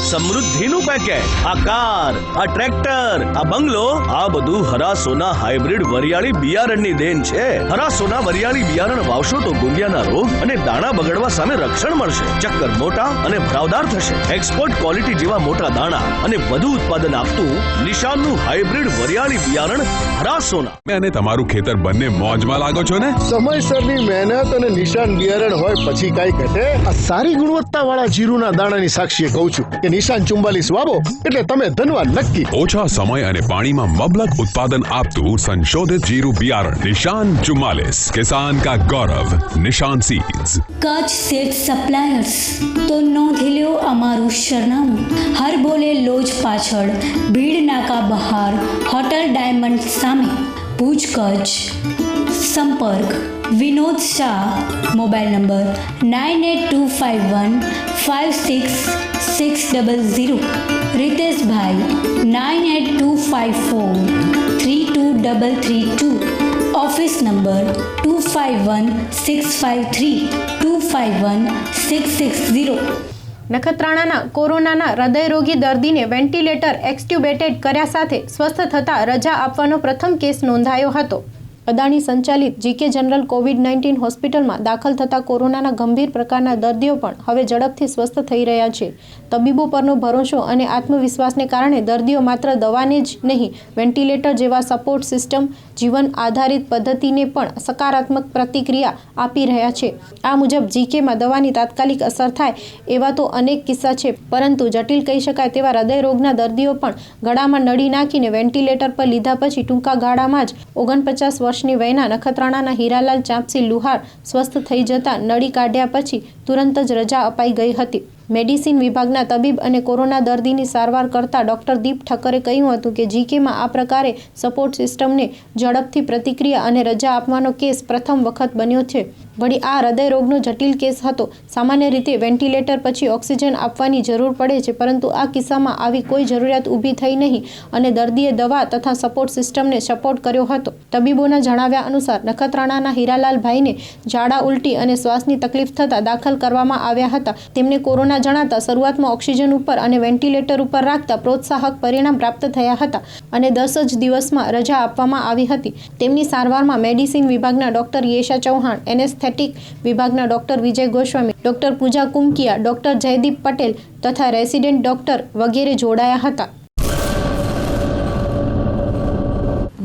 સમૃદ્ધિનું પેકેટ. આ કાર, આ ટ્રેક્ટર, આ બંગલો, આ બધું હરાસોના હાઇબ્રિડ વરિયાળી બિયારણની દેન છે. હરાસોના વરિયાળી બિયારણ વાવશો તો ગુંગિયાના રોગ અને દાણા બગડવા સામે રક્ષણ મળશે. ચક્કર મોટા અને ભરાવદાર થશે. એક્સપોર્ટ ક્વોલિટી જેવા મોટા દાણા અને વધુ ઉત્પાદન આપતું નિશાનનું હાઇબ્રિડ વરિયાળી બિયારણ હરાસોના. અને તમારું ખેતર બંને મોજમાં લાગો છો ને? સમયસરની મહેનત અને નિશાન બિયારણ હોય પછી કઈ ઘટે. આ સારી ગુણવત્તાવાળા જીરુના દાણાની સાક્ષીએ કહું છું કે નિશાન 44 વાવો એટલે તમે ધનવાન નક્કી. ઓછા સમય અને પાણીમાં મબલક ઉત્પાદન આપતું સંશોધિત જીરું બિયારણ નિશાન 44. કિસાન કા ગૌરવ, નિશાન સીડ્સ. કચ્છ સીડ સપ્લાયર્સ તો નોંધી લ્યો અમારું સરનામું. હર બોલે લોજ પાછળ, ભીડ નાકા બહાર, હોટલ ડાયમંડ સામે, ભુજ કચ્છ. સંપર્ક Vinod Shah, mobile number 9825156600. Riteshbhai 9825432332. Office number 251653251660. નખત્રાણાના કોરોનાના હૃદયરોગી દર્દીને વેન્ટિલેટર એક્સ્ટ્યુબેટેડ કર્યા સાથે સ્વસ્થ થતા રજા આપવાનો પ્રથમ કેસ નોંધાયો હતો. અદાણી સંચાલિત GK જનરલ COVID-19 હોસ્પિટલમાં દાખલ થતા કોરોનાના ગંભીર પ્રકારના દર્દીઓ પણ હવે ઝડપથી સ્વસ્થ થઈ રહ્યા છે. તબીબો પરનો ભરોસો અને આત્મવિશ્વાસને કારણે દર્દીઓ માત્ર દવાને જ નહીં, વેન્ટિલેટર જેવા સપોર્ટ સિસ્ટમ, જીવન આધારિત પદ્ધતિને પણ સકારાત્મક પ્રતિક્રિયા આપી રહ્યા છે. આ મુજબ GKમાં દવાની તાત્કાલિક અસર થાય એવા તો અનેક કિસ્સા છે, પરંતુ જટિલ કહી શકાય તેવા હૃદયરોગના દર્દીઓ પણ ગળામાં નળી નાખીને વેન્ટિલેટર પર લીધા પછી ટૂંકા ગાળામાં જ 49 વર્ષની વયના નખત્રાણાના હીરાલાલ ચાંપસી લુહાર સ્વસ્થ થઈ જતા નળી કાઢ્યા પછી તુરંત જ રજા અપાઈ ગઈ હતી. મેડિસિન વિભાગના તબીબ અને કોરોના દર્દીની સારવાર કરતા ડૉક્ટર દીપ ઠક્કરે કહ્યું હતું કે જીકેમાં આ પ્રકારે સપોર્ટ સિસ્ટમને ઝડપથી પ્રતિક્રિયા અને રજા આપવાનો કેસ પ્રથમ વખત બન્યો છે. વળી આ હૃદયરોગનો જટિલ કેસ હતો. સામાન્ય રીતે વેન્ટિલેટર પછી ઓક્સિજન આપવાની જરૂર પડે છે, પરંતુ આ કિસ્સામાં આવી કોઈ જરૂરિયાત ઊભી થઈ નહીં અને દર્દીએ દવા તથા સપોર્ટ સિસ્ટમને સપોર્ટ કર્યો હતો. તબીબોના જણાવ્યા અનુસાર નખત્રાણાના હીરાલાલભાઈને ઝાડા ઉલટી અને શ્વાસની તકલીફ થતાં દાખલ કરવામાં આવ્યા હતા. તેમને કોરોના જણાતા શરૂઆતમાં ઓક્સિજન ઉપર અને વેન્ટિલેટર ઉપર રાખતા પ્રોત્સાહક પરિણામ પ્રાપ્ત થયા હતા અને 10 જ દિવસમાં રજા આપવામાં આવી હતી. તેમની સારવારમાં મેડિસિન વિભાગના ડોક્ટર યેશા ચૌહાણ, એનેસ્થેટિક વિભાગના ડોક્ટર વિજય ગોસ્વામી, ડોક્ટર પૂજા કુમકિયા, ડોક્ટર જયદીપ પટેલ તથા રેસિડેન્ટ ડોક્ટર વગેરે જોડાયા હતા.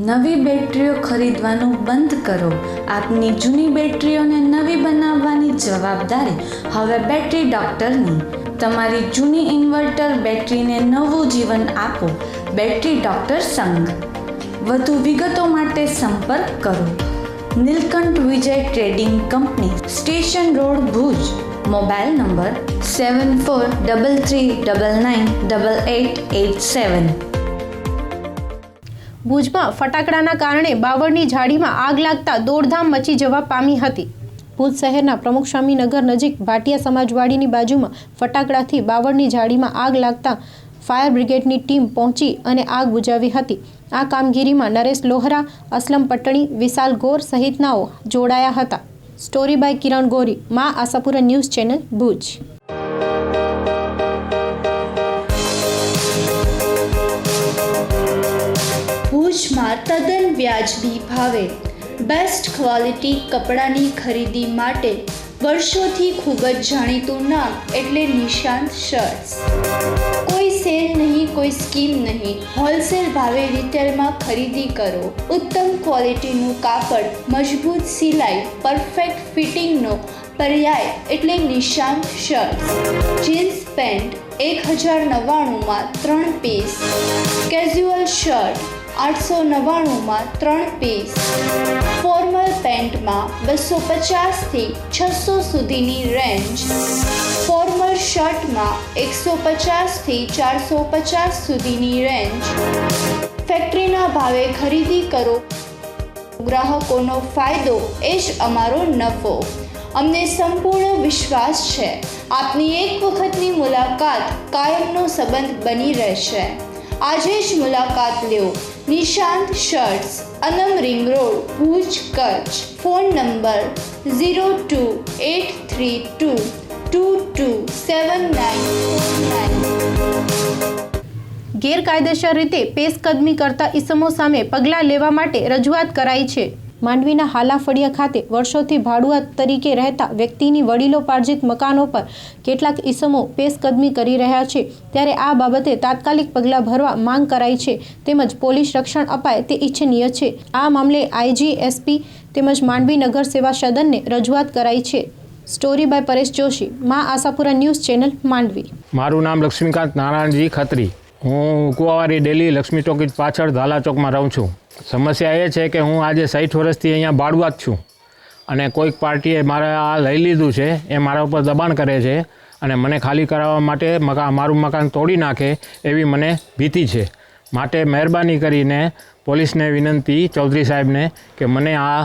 નવી બેટરીઓ ખરીદવાનું બંધ કરો. આપની જૂની બેટરીઓને નવી બનાવવાની જવાબદારી હવે બેટરી ડોક્ટરની. તમારી જૂની ઇન્વર્ટર બેટરીને નવું જીવન આપો. બેટરી ડોક્ટર સંઘ. વધુ વિગતો માટે સંપર્ક કરો Neelkanth Vijay trading company, station road, Bhuj. Mobile number 7433998887. ભુજમાં ફટાકડાના કારણે બાવળની ઝાડીમાં આગ લાગતા દોડધામ મચી જવા પામી હતી. ભુજ શહેરના પ્રમુખસ્વામી નગર નજીક ભાટિયા સમાજવાડીની બાજુમાં ફટાકડાથી બાવળની ઝાડીમાં આગ લાગતા ફાયર બ્રિગેડની ટીમ પહોંચી અને આગ બુઝાવી હતી. આ કામગીરીમાં નરેશ લોહરા, અસલમ પટણી, વિશાલ ગોર સહિતનાઓ જોડાયા હતા. સ્ટોરી બાય કિરણ ગોરી, મા આશાપુરા ન્યૂઝ ચેનલ, ભુજ. ભુજમાં તદ્દન વ્યાજબી ભાવે બેસ્ટ ક્વોલિટી કપડાની ખરીદી માટે વર્ષોથી ખૂબ જ જાણીતું નામ એટલે નિશાંત શર્ટ્સ. કોઈ સેલ નહીં, કોઈ સ્કીમ નહીં, હોલસેલ ભાવે રિટેલમાં ખરીદી કરો. ઉત્તમ ક્વોલિટીનું કાપડ, મજબૂત સિલાઈ, પરફેક્ટ ફિટિંગનો પર્યાય એટલે નિશાંત શર્ટ્સ. જીન્સ પેન્ટ 1099માં 3 પીસ, કેઝ્યુઅલ શર્ટ 899માં 3 પીસ, ફોર્મલ પેન્ટમાં 250થી 600 સુધીની રેન્જ, ફોર્મલ શર્ટમાં 150થી 450 સુધીની રેન્જ. ફેક્ટરીના ભાવે ખરીદી કરો. ગ્રાહકોનો ફાયદો એ જ અમારો નફો. અમને સંપૂર્ણ વિશ્વાસ છે આપની એક વખતની મુલાકાત કાયમનો સંબંધ બની રહેશે. આજે જ મુલાકાત લ્યો. Nishant shirts, Anam ring road, Bhuj, Kutch. Phone number 0283227949. ગેરકાયદેસર રીતે પેશકદમી કરતા ઇસમો સામે પગલાં લેવા માટે રજૂઆત કરાઈ છે. માંડવીના હાલાફળિયા ખાતે વર્ષોથી ભાડુઆત તરીકે રહેતા વ્યક્તિની વડીલોપાર્જિત મકાનો પર કેટલાક ઇસમો પેશકદમી કરી રહ્યા છે. ત્યારે આ બાબતે તાત્કાલિક પગલાં ભરવા માંગ કરાઈ છે તેમજ પોલીસ રક્ષણ અપાય તે ઇચ્છનીય છે. આ મામલે આઈજી, એસપી તેમજ માંડવી નગર સેવા સદનને રજૂઆત કરાઈ છે. સ્ટોરી બાય પરેશ જોશી, મા આશાપુરા ન્યૂઝ ચેનલ, માંડવી. મારું નામ લક્ષ્મીકાંત નારાયણજી ખત્રી. હું કુવાવારી ડેલી લક્ષ્મી ટોકીજ પાછળ ધાલા ચોકમાં રહું છું. સમસ્યા એ છે કે હું આજે 60 વર્ષથી અહીંયા બાળવાત છું અને કોઈક પાર્ટીએ મારે આ લઈ લીધું છે એ મારા ઉપર દબાણ કરે છે અને મને ખાલી કરાવવા માટે મારું મકાન તોડી નાખે એવી મને ભીતિ છે. માટે મહેરબાની કરીને પોલીસને વિનંતી, ચૌધરી સાહેબને, કે મને આ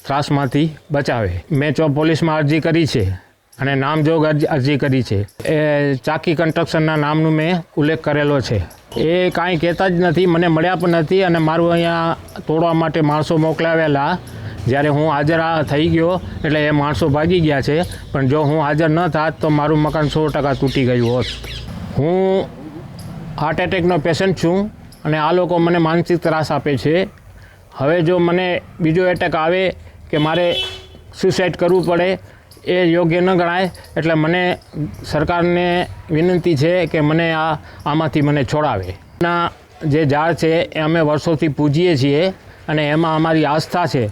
ત્રાસમાંથી બચાવે. મેં પોલીસમાં અરજી કરી છે અને નામજોગ અરજી કરી છે. એ ચાકી કન્સ્ટ્રક્શનના નામનું મેં ઉલ્લેખ કરેલો છે. એ કાંઈ કહેતા જ નથી, મને મળ્યા પણ નથી અને મારું અહીંયા તોડવા માટે માણસો મોકલાવેલા. જ્યારે હું હાજર થઈ ગયો એટલે એ માણસો ભાગી ગયા છે, પણ જો હું હાજર ન થાત તો મારું મકાન 100% તૂટી ગયું હોત. હું હાર્ટ એટેકનો પેશન્ટ છું અને આ લોકો મને માનસિક ત્રાસ આપે છે. હવે જો મને બીજો એટેક આવે કે મારે સુસાઇડ કરવું પડે એ યોગ્ય ન ગણાય. એટલે મને સરકારને વિનંતી છે કે મને આમાંથી મને છોડાવે. ના જે ઝાડ છે એ અમે વર્ષોથી પૂજીએ છીએ અને એમાં અમારી આસ્થા છે.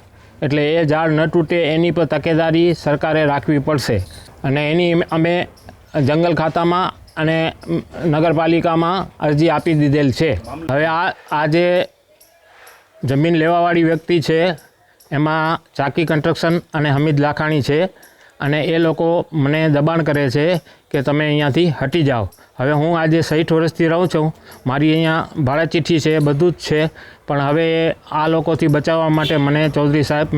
એટલે એ ઝાડ ન તૂટે એની પર તકેદારી સરકારે રાખવી પડશે અને એની અમે જંગલ ખાતામાં અને નગરપાલિકામાં અરજી આપી દીધેલ છે. હવે આ જે જમીન લેવાવાળી વ્યક્તિ છે એમાં ચાકી કન્સ્ટ્રક્શન અને હમીદ લાખાણી છે અને એ લોકો મને દબાણ કરે છે કે તમે અહીંયાથી હટી જાઓ. હવે હું આજે 60 વર્ષથી રહું છું, મારી અહીંયા ભાડા ચિઠ્ઠી છે, બધું જ છે, પણ હવે આ લોકોથી બચાવવા માટે મને ચૌધરી સાહેબ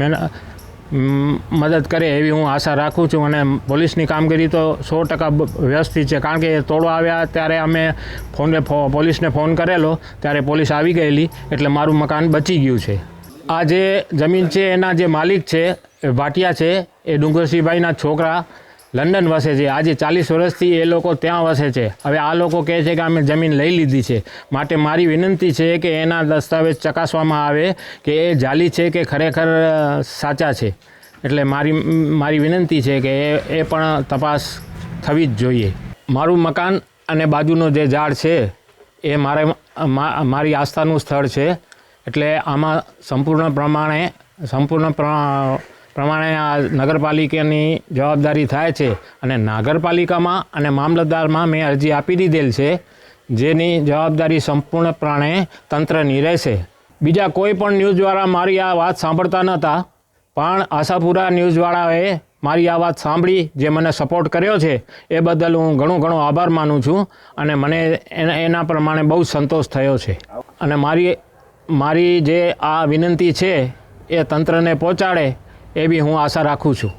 મદદ કરે એવી હું આશા રાખું છું. અને પોલીસની કામગીરી તો 100% વ્યવસ્થિત છે, કારણ કે તોડવા આવ્યા ત્યારે અમે પોલીસને ફોન કરેલો, ત્યારે પોલીસ આવી ગયેલી, એટલે મારું મકાન બચી ગયું છે. આ જે જમીન છે એના જે માલિક છે એ ભાટિયા છે, એ ડુંગરસિંહભાઈના છોકરા લંડન વસે છે. આજે 40 વર્ષથી એ લોકો ત્યાં વસે છે. હવે આ લોકો કહે છે કે અમે જમીન લઈ લીધી છે, માટે મારી વિનંતી છે કે એના દસ્તાવેજ ચકાસવામાં આવે કે એ જાલી છે કે ખરેખર સાચા છે. એટલે મારી વિનંતી છે કે એ પણ તપાસ થવી જ જોઈએ. મારું મકાન અને બાજુનો જે ઝાડ છે એ મારી આસ્થાનું સ્થળ છે, એટલે આમાં સંપૂર્ણ પ્રમાણે આ નગરપાલિકાની જવાબદારી થાય છે. અને નગરપાલિકામાં અને મામલતદારમાં મેં અરજી આપી દીધેલ છે, જેની જવાબદારી સંપૂર્ણપણે તંત્રની રહેશે. બીજા કોઈ પણ ન્યૂઝવાળા મારી આ વાત સાંભળતા નહોતા, પણ આશાપુરા ન્યૂઝવાળાએ મારી આ વાત સાંભળી, જે મને સપોર્ટ કર્યો છે એ બદલ હું ઘણો આભાર માનું છું. અને મને એના પ્રમાણે બહુ સંતોષ થયો છે. અને મારી જે આ વિનંતી છે એ તંત્રને પહોંચાડે એવી હું આશા રાખું છું.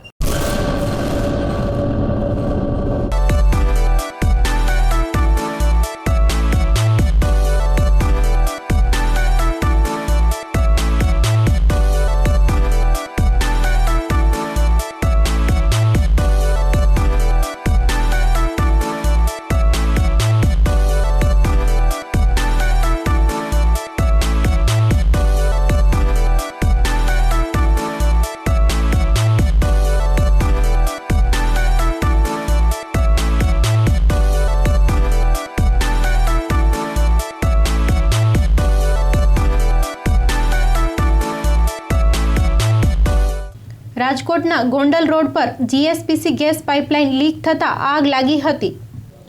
રાજકોટના ગોંડલ રોડ પર જીએસપીસી ગેસ પાઇપલાઇન લીક થતાં આગ લાગી હતી.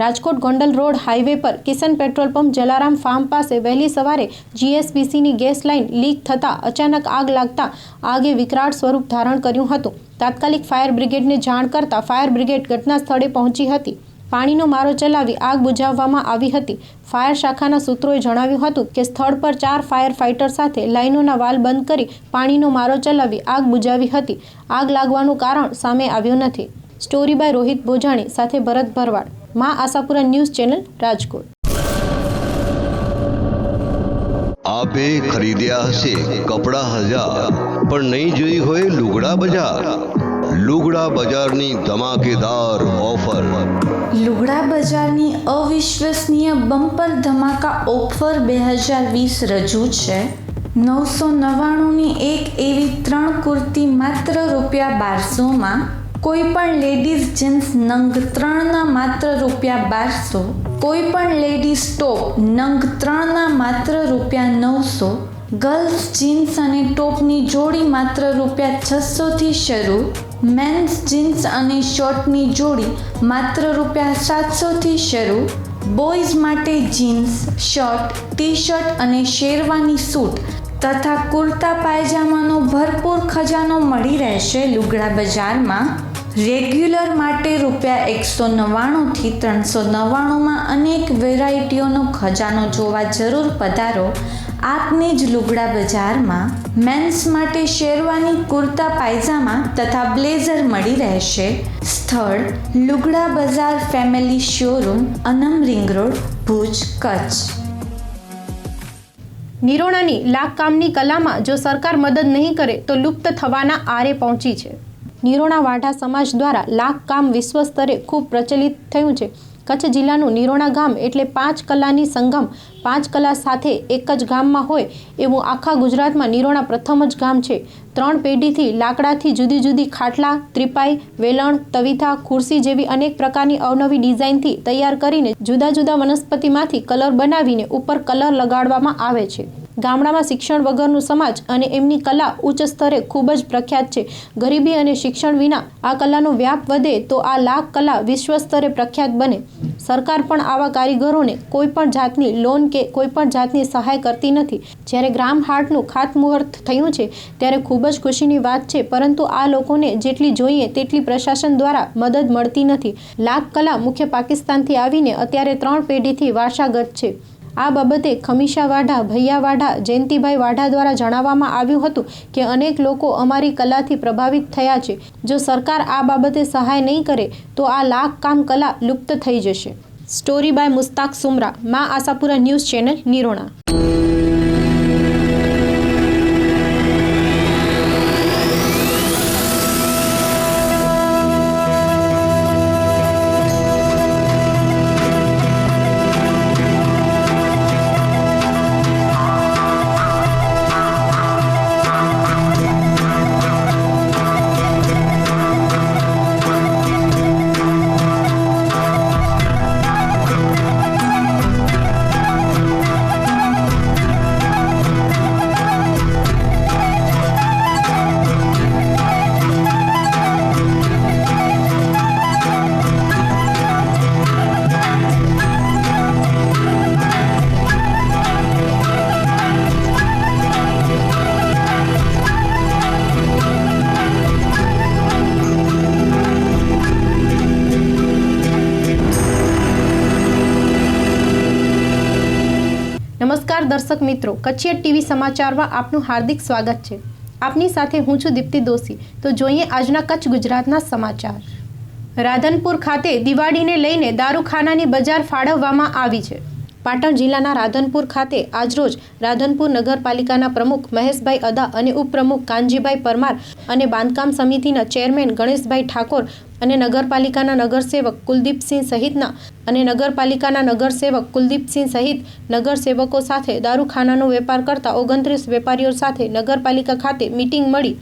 રાજકોટ ગોંડલ રોડ હાઈવે પર Kishan petrol pump Jalaram farm પાસે વહેલી સવારે જીએસપીસીની ગેસ લાઇન લીક થતાં અચાનક આગ લાગતા આગે વિકરાળ સ્વરૂપ ધારણ કર્યું હતું. તાત્કાલિક ફાયર બ્રિગેડને જાણ કરતા ફાયર બ્રિગેડ ઘટના સ્થળે પહોંચી હતી. પાણીનો મારો ચલાવી આગ બુઝાવવામાં આવી હતી. ફાયર શાખાના સૂત્રોએ જણાવ્યું હતું કે સ્થળ પર 4 ફાયર ફાઇટર સાથે લાઇનોના વાલ બંધ કરી પાણીનો મારો ચલાવી આગ બુઝાવી હતી. આગ લાગવાનું કારણ સામે આવ્યું નથી. સ્ટોરી બાય રોહિત બોજાણી સાથે ભરત ભરવાડ, માં આશાપુરા ન્યૂઝ ચેનલ, રાજકોટ. આપે ખરીદ્યા હશે કપડા 1000, પણ નહીં જોઈ હોય લુગડા બજાર. લુગડા બજારની ધમાકેદાર ઓફર. લુગડા બજારની અવિશ્વસનીય બમ્પર ધમાકા ઓફર 2020 રજૂ છે. 999ની એક એવી 3 કુર્તી માત્ર ₹1200માં. કોઈ પણ લેડીઝ જીન્સ નંગ 3ના માત્ર ₹1200. કોઈ પણ લેડીઝ ટોપ નંગ 3ના માત્ર ₹900. ગર્લ્સ જીન્સ અને ટોપની જોડી માત્ર ₹600થી શરૂ. મેન્સ જીન્સ અને શર્ટની જોડી માત્ર ₹700થી શરૂ. બોયઝ માટે જીન્સ, શર્ટ, ટી શર્ટ અને શેરવાની સૂટ તથા કુર્તા પાયજામાનો ભરપૂર ખજાનો મળી રહેશે લુગડા બજારમાં. રેગ્યુલર માટે ₹199થી 399માં અનેક વેરાયટીઓનો ખજાનો જોવા જરૂર પધારો આપને જ લુગડા બજારમાં. મેન્સ માટે શેરવાની, કુર્તા પાયજામા તથા બ્લેઝર મળી રહેશે. સ્થળ લુગડા બજાર ફેમિલી શોરૂમ, અનમ રિંગ રોડ, ભુજ, કચ્છ. નિરોણાની લાખકામની કલામાં જો સરકાર મદદ નહીં કરે તો લુપ્ત થવાના આરે પહોંચી છે. નિરોણા વાઢા સમાજ દ્વારા લાખકામ વિશ્વ સ્તરે ખૂબ પ્રચલિત થયું છે. કચ્છ જિલ્લાનું નિરોણા ગામ એટલે 5 કલાની સંગમ. 5 કલા સાથે એક જ ગામમાં હોય એવું આખા ગુજરાતમાં નિરોણા પ્રથમ જ ગામ છે. 3 પેઢીથી લાકડાથી જુદી જુદી ખાટલા, ત્રિપાઈ, વેલણ, તવીથા, ખુરશી જેવી અનેક પ્રકારની અવનવી ડિઝાઇનથી તૈયાર કરીને જુદા જુદા વનસ્પતિમાંથી કલર બનાવીને ઉપર કલર લગાડવામાં આવે છે. ગામડામાં શિક્ષણ વગરનું સમાજ અને એમની કલા ઉચ્ચ સ્તરે ખૂબ જ પ્રખ્યાત છે. ગરીબી અને શિક્ષણ વિના આ કલાનો વ્યાપ વધે તો આ લાખ કલા વિશ્વ સ્તરે પ્રખ્યાત બને. સરકાર પણ આવા કારીગરોને કોઈ પણ જાતની લોન કે કોઈ પણ જાતની સહાય કરતી નથી. જ્યારે ગ્રામ હાટનું ખાતમુહૂર્ત થયું છે ત્યારે ખૂબ જ ખુશીની વાત છે, પરંતુ આ લોકોને જેટલી જોઈએ તેટલી પ્રશાસન દ્વારા મદદ મળતી નથી. લાખ કલા મુખ્ય પાકિસ્તાનથી આવીને અત્યારે 3 પેઢીથી વારસાગત છે. આ બાબતે ખમીશા વાઢા, ભૈયા વાઢા, જયંતિભાઈ વાઢા દ્વારા જણાવવામાં આવ્યું હતું કે અનેક લોકો અમારી કલાથી પ્રભાવિત થયા છે. જો સરકાર આ બાબતે સહાય નહીં કરે તો આ લાખ કામ કલા લુપ્ત થઈ જશે. સ્ટોરી બાય મુસ્તાક સુમરા, મા આશાપુરા ન્યૂઝ ચેનલ, નિરોણા. નમસ્કાર દર્શક મિત્રો, કચ્છિયર ટીવી સમાચારમાં આપનું હાર્દિક સ્વાગત છે. આપની સાથે હું છું દીપ્તિ દોશી. તો જોઈએ આજના કચ્છ ગુજરાતના સમાચાર. રાધનપુર ખાતે દિવાળીને લઈને દારૂખાનાની બજાર ફાળવવામાં આવી છે. પાટણ જિલ્લાના રાધનપુર ખાતે આજરોજ રાધનપુર નગરપાલિકાના પ્રમુખ મહેશભાઈ અદા અને ઉપપ્રમુખ કાનજીભાઈ પરમાર અને બાંધકામ સમિતિના ચેરમેન ગણેશભાઈ ઠાકોર અને નગરપાલિકાના નગરસેવક કુલદીપસિંહ સહિત નગરસેવકો સાથે દારૂખાનાનો વેપાર કરતા 29 વેપારીઓ સાથે નગરપાલિકા ખાતે મીટિંગ મળી,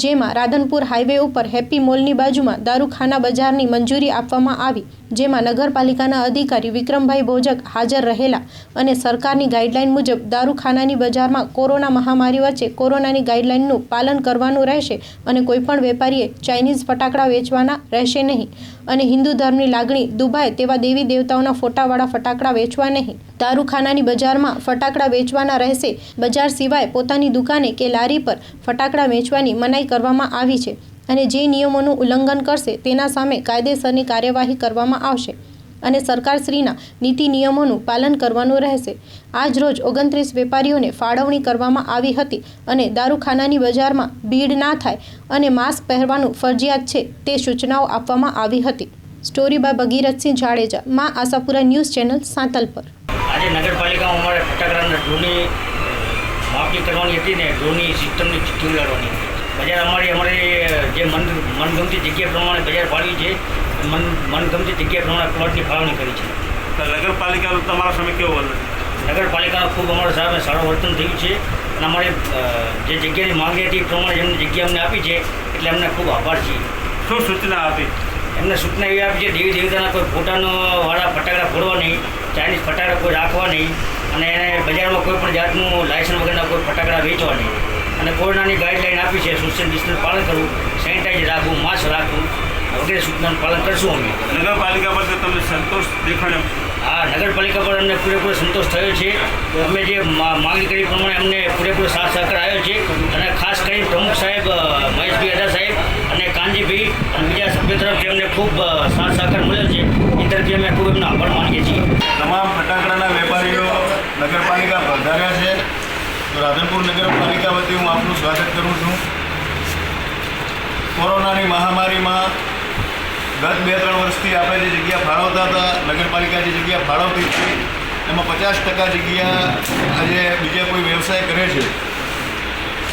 જેમાં રાધનપુર હાઈવે ઉપર હેપી મોલની બાજુમાં દારૂખાના બજારની મંજૂરી આપવામાં આવી, જેમાં નગરપાલિકાના અધિકારી વિક્રમભાઈ ભોજક હાજર રહેલા અને સરકારની ગાઈડલાઈન મુજબ દારૂખાનાની બજારમાં કોરોના મહામારી વચ્ચે કોરોનાની ગાઈડલાઈનનું પાલન કરવાનું રહેશે અને કોઈપણ વેપારીએ ચાઇનીઝ ફટાકડા વેચવાના રહેશે નહીં અને હિન્દુ ધર્મની લાગણી દુભાય તેવા દેવી દેવતાઓના ફોટાવાળા ફટાકડા વેચવા નહીં. દારૂખાનાની બજારમાં ફટાકડા વેચવાના રહેશે. બજાર સિવાય પોતાની દુકાને કે લારી પર ફટાકડા વેચવાની મનાઈ કરવામાં આવી છે અને જે નિયમોનું ઉલ્લંઘન કરશે તેના સામે કાયદેસરની કાર્યવાહી કરવામાં આવશે અને સરકારશ્રીના નીતિ નિયમોનું પાલન કરવાનું રહેશે. આજ રોજ 29 વેપારીઓને ફાળવણી કરવામાં આવી હતી અને દારૂખાનાની બજારમાં ભીડ ના થાય અને માસ્ક પહેરવાનું ફરજિયાત છે તે સૂચનાઓ આપવામાં આવી હતી. સ્ટોરી બાય ભગીરથસિંહ જાડેજા, મા આશાપુરા ન્યૂઝ ચેનલ, સાંતલપર. આજે નગરપાલિકામાં અમારે ફટાકડાના ડ્રોની માપણી કરવાની હતી ને ડ્રોની સિસ્ટમની ચિઠ્ઠી ઉડાડવાની. બજાર અમારે જે મનગમતી જગ્યા પ્રમાણે બજાર ફાળવી છે, મનગમતી જગ્યા પ્રમાણે પ્લોટની ફાળવણી કરી છે. નગરપાલિકાનું તમારા સામે કેવું વર્તન? નગરપાલિકાનું ખૂબ અમારા સામે સારું વર્તન થયું છે અને અમારે જે જગ્યાની માંગણી હતી એ પ્રમાણે જેમને જગ્યા અમને આપી છે એટલે અમને ખૂબ આભાર છે. શું સૂચના આપી? એમને સૂચના એવી આપી છે દેવી દેવતાના કોઈ ફોટાનો વાળા ફટાકડા ફોડવા નહીં, ચાઇનીઝ ફટાકડા કોઈ રાખવા નહીં અને બજારમાં કોઈ પણ જાતનું લાયસન્સ વગરના કોઈ ફટાકડા વેચવા નહીં અને કોરોનાની ગાઈડલાઈન આપી છે, સોશિયલ ડિસ્ટન્સ પાલન કરવું, સેનિટાઈઝર રાખવું, માસ્ક રાખવું વગેરે સૂચનાનું પાલન કરશું અમે. નગરપાલિકા પર તમને સંતોષ દેખાડ્યો? હા, નગરપાલિકા પર અમને પૂરેપૂરો સંતોષ થયો છે. અમે જે માંગણી કરી પ્રમાણે અમને પૂરેપૂરો સાથ સહકાર આવ્યો છે અને ખાસ કરીને પ્રમુખ સાહેબ મહેશભાઈ અદા સાહેબ અને કાનજીભાઈ અને બીજા સભ્યો તરફથી અમને ખૂબ સાથ સહકાર મળ્યો છે. એ તરફથી અમે ખૂબ એમનો આભાર માનીએ છીએ. તમામ ફટાકડાના વેપારીઓ નગરપાલિકા પધાર્યા છે, તો રાધનપુર નગરપાલિકા વતી હું આપનું સ્વાગત કરું છું. કોરોનાની મહામારીમાં ગત 2-3 વર્ષથી આપણે જે જગ્યા ફાળવતા હતા, નગરપાલિકા જે જગ્યા ફાળવતી હતી એમાં 50% જગ્યા આજે બીજા કોઈ વ્યવસાય કરે છે,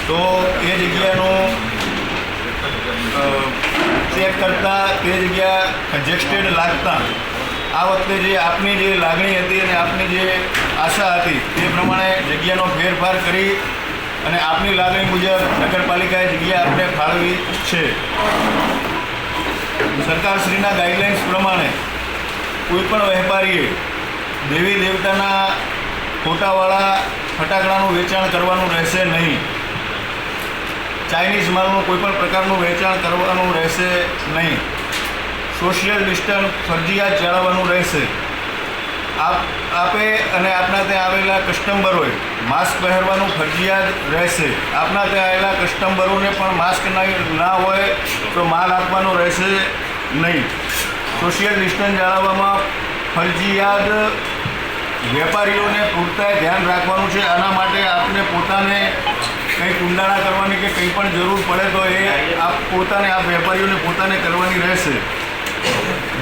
તો એ જગ્યાનો ચેક કરતાં તે જગ્યા કન્જેસ્ટેડ લાગતા આ વખતે જે આપની જે લાગણી હતી અને આપની જે આશા હતી તે પ્રમાણે જગ્યાનો ફેરફાર કરી અને આપની લાગણી મુજબ નગરપાલિકાએ જગ્યા આપણે ફાળવી છે. સરકારશ્રીના ગાઈડલાઇન્સ પ્રમાણે કોઈપણ વેપારીએ દેવી દેવતાના ફોટાવાળા ફટાકડાનું વેચાણ કરવાનું રહેશે નહીં. ચાઇનીઝ માલનું કોઈપણ પ્રકારનું વેચાણ કરવાનું રહેશે નહીં. સોશિયલ ડિસ્ટન્સ ફરજિયાત જાળવવાનું રહેશે. આપે અને આપણા ત્યાં આવેલા કસ્ટમરોએ માસ્ક પહેરવાનું ફરજિયાત રહેશે. આપણા ત્યાં આવેલા કસ્ટમરોને પણ માસ્ક ના હોય તો માલ આપવાનો રહેશે નહીં. સોશિયલ ડિસ્ટન્સ જાળવવામાં ફરજિયાત વેપારીઓને પૂરતા ધ્યાન રાખવાનું છે. આના માટે આપને પોતાને કંઈ કુંડાળા કરવાની કે કંઈ પણ જરૂર પડે તો એ આપ વેપારીઓને પોતાને કરવાની રહેશે.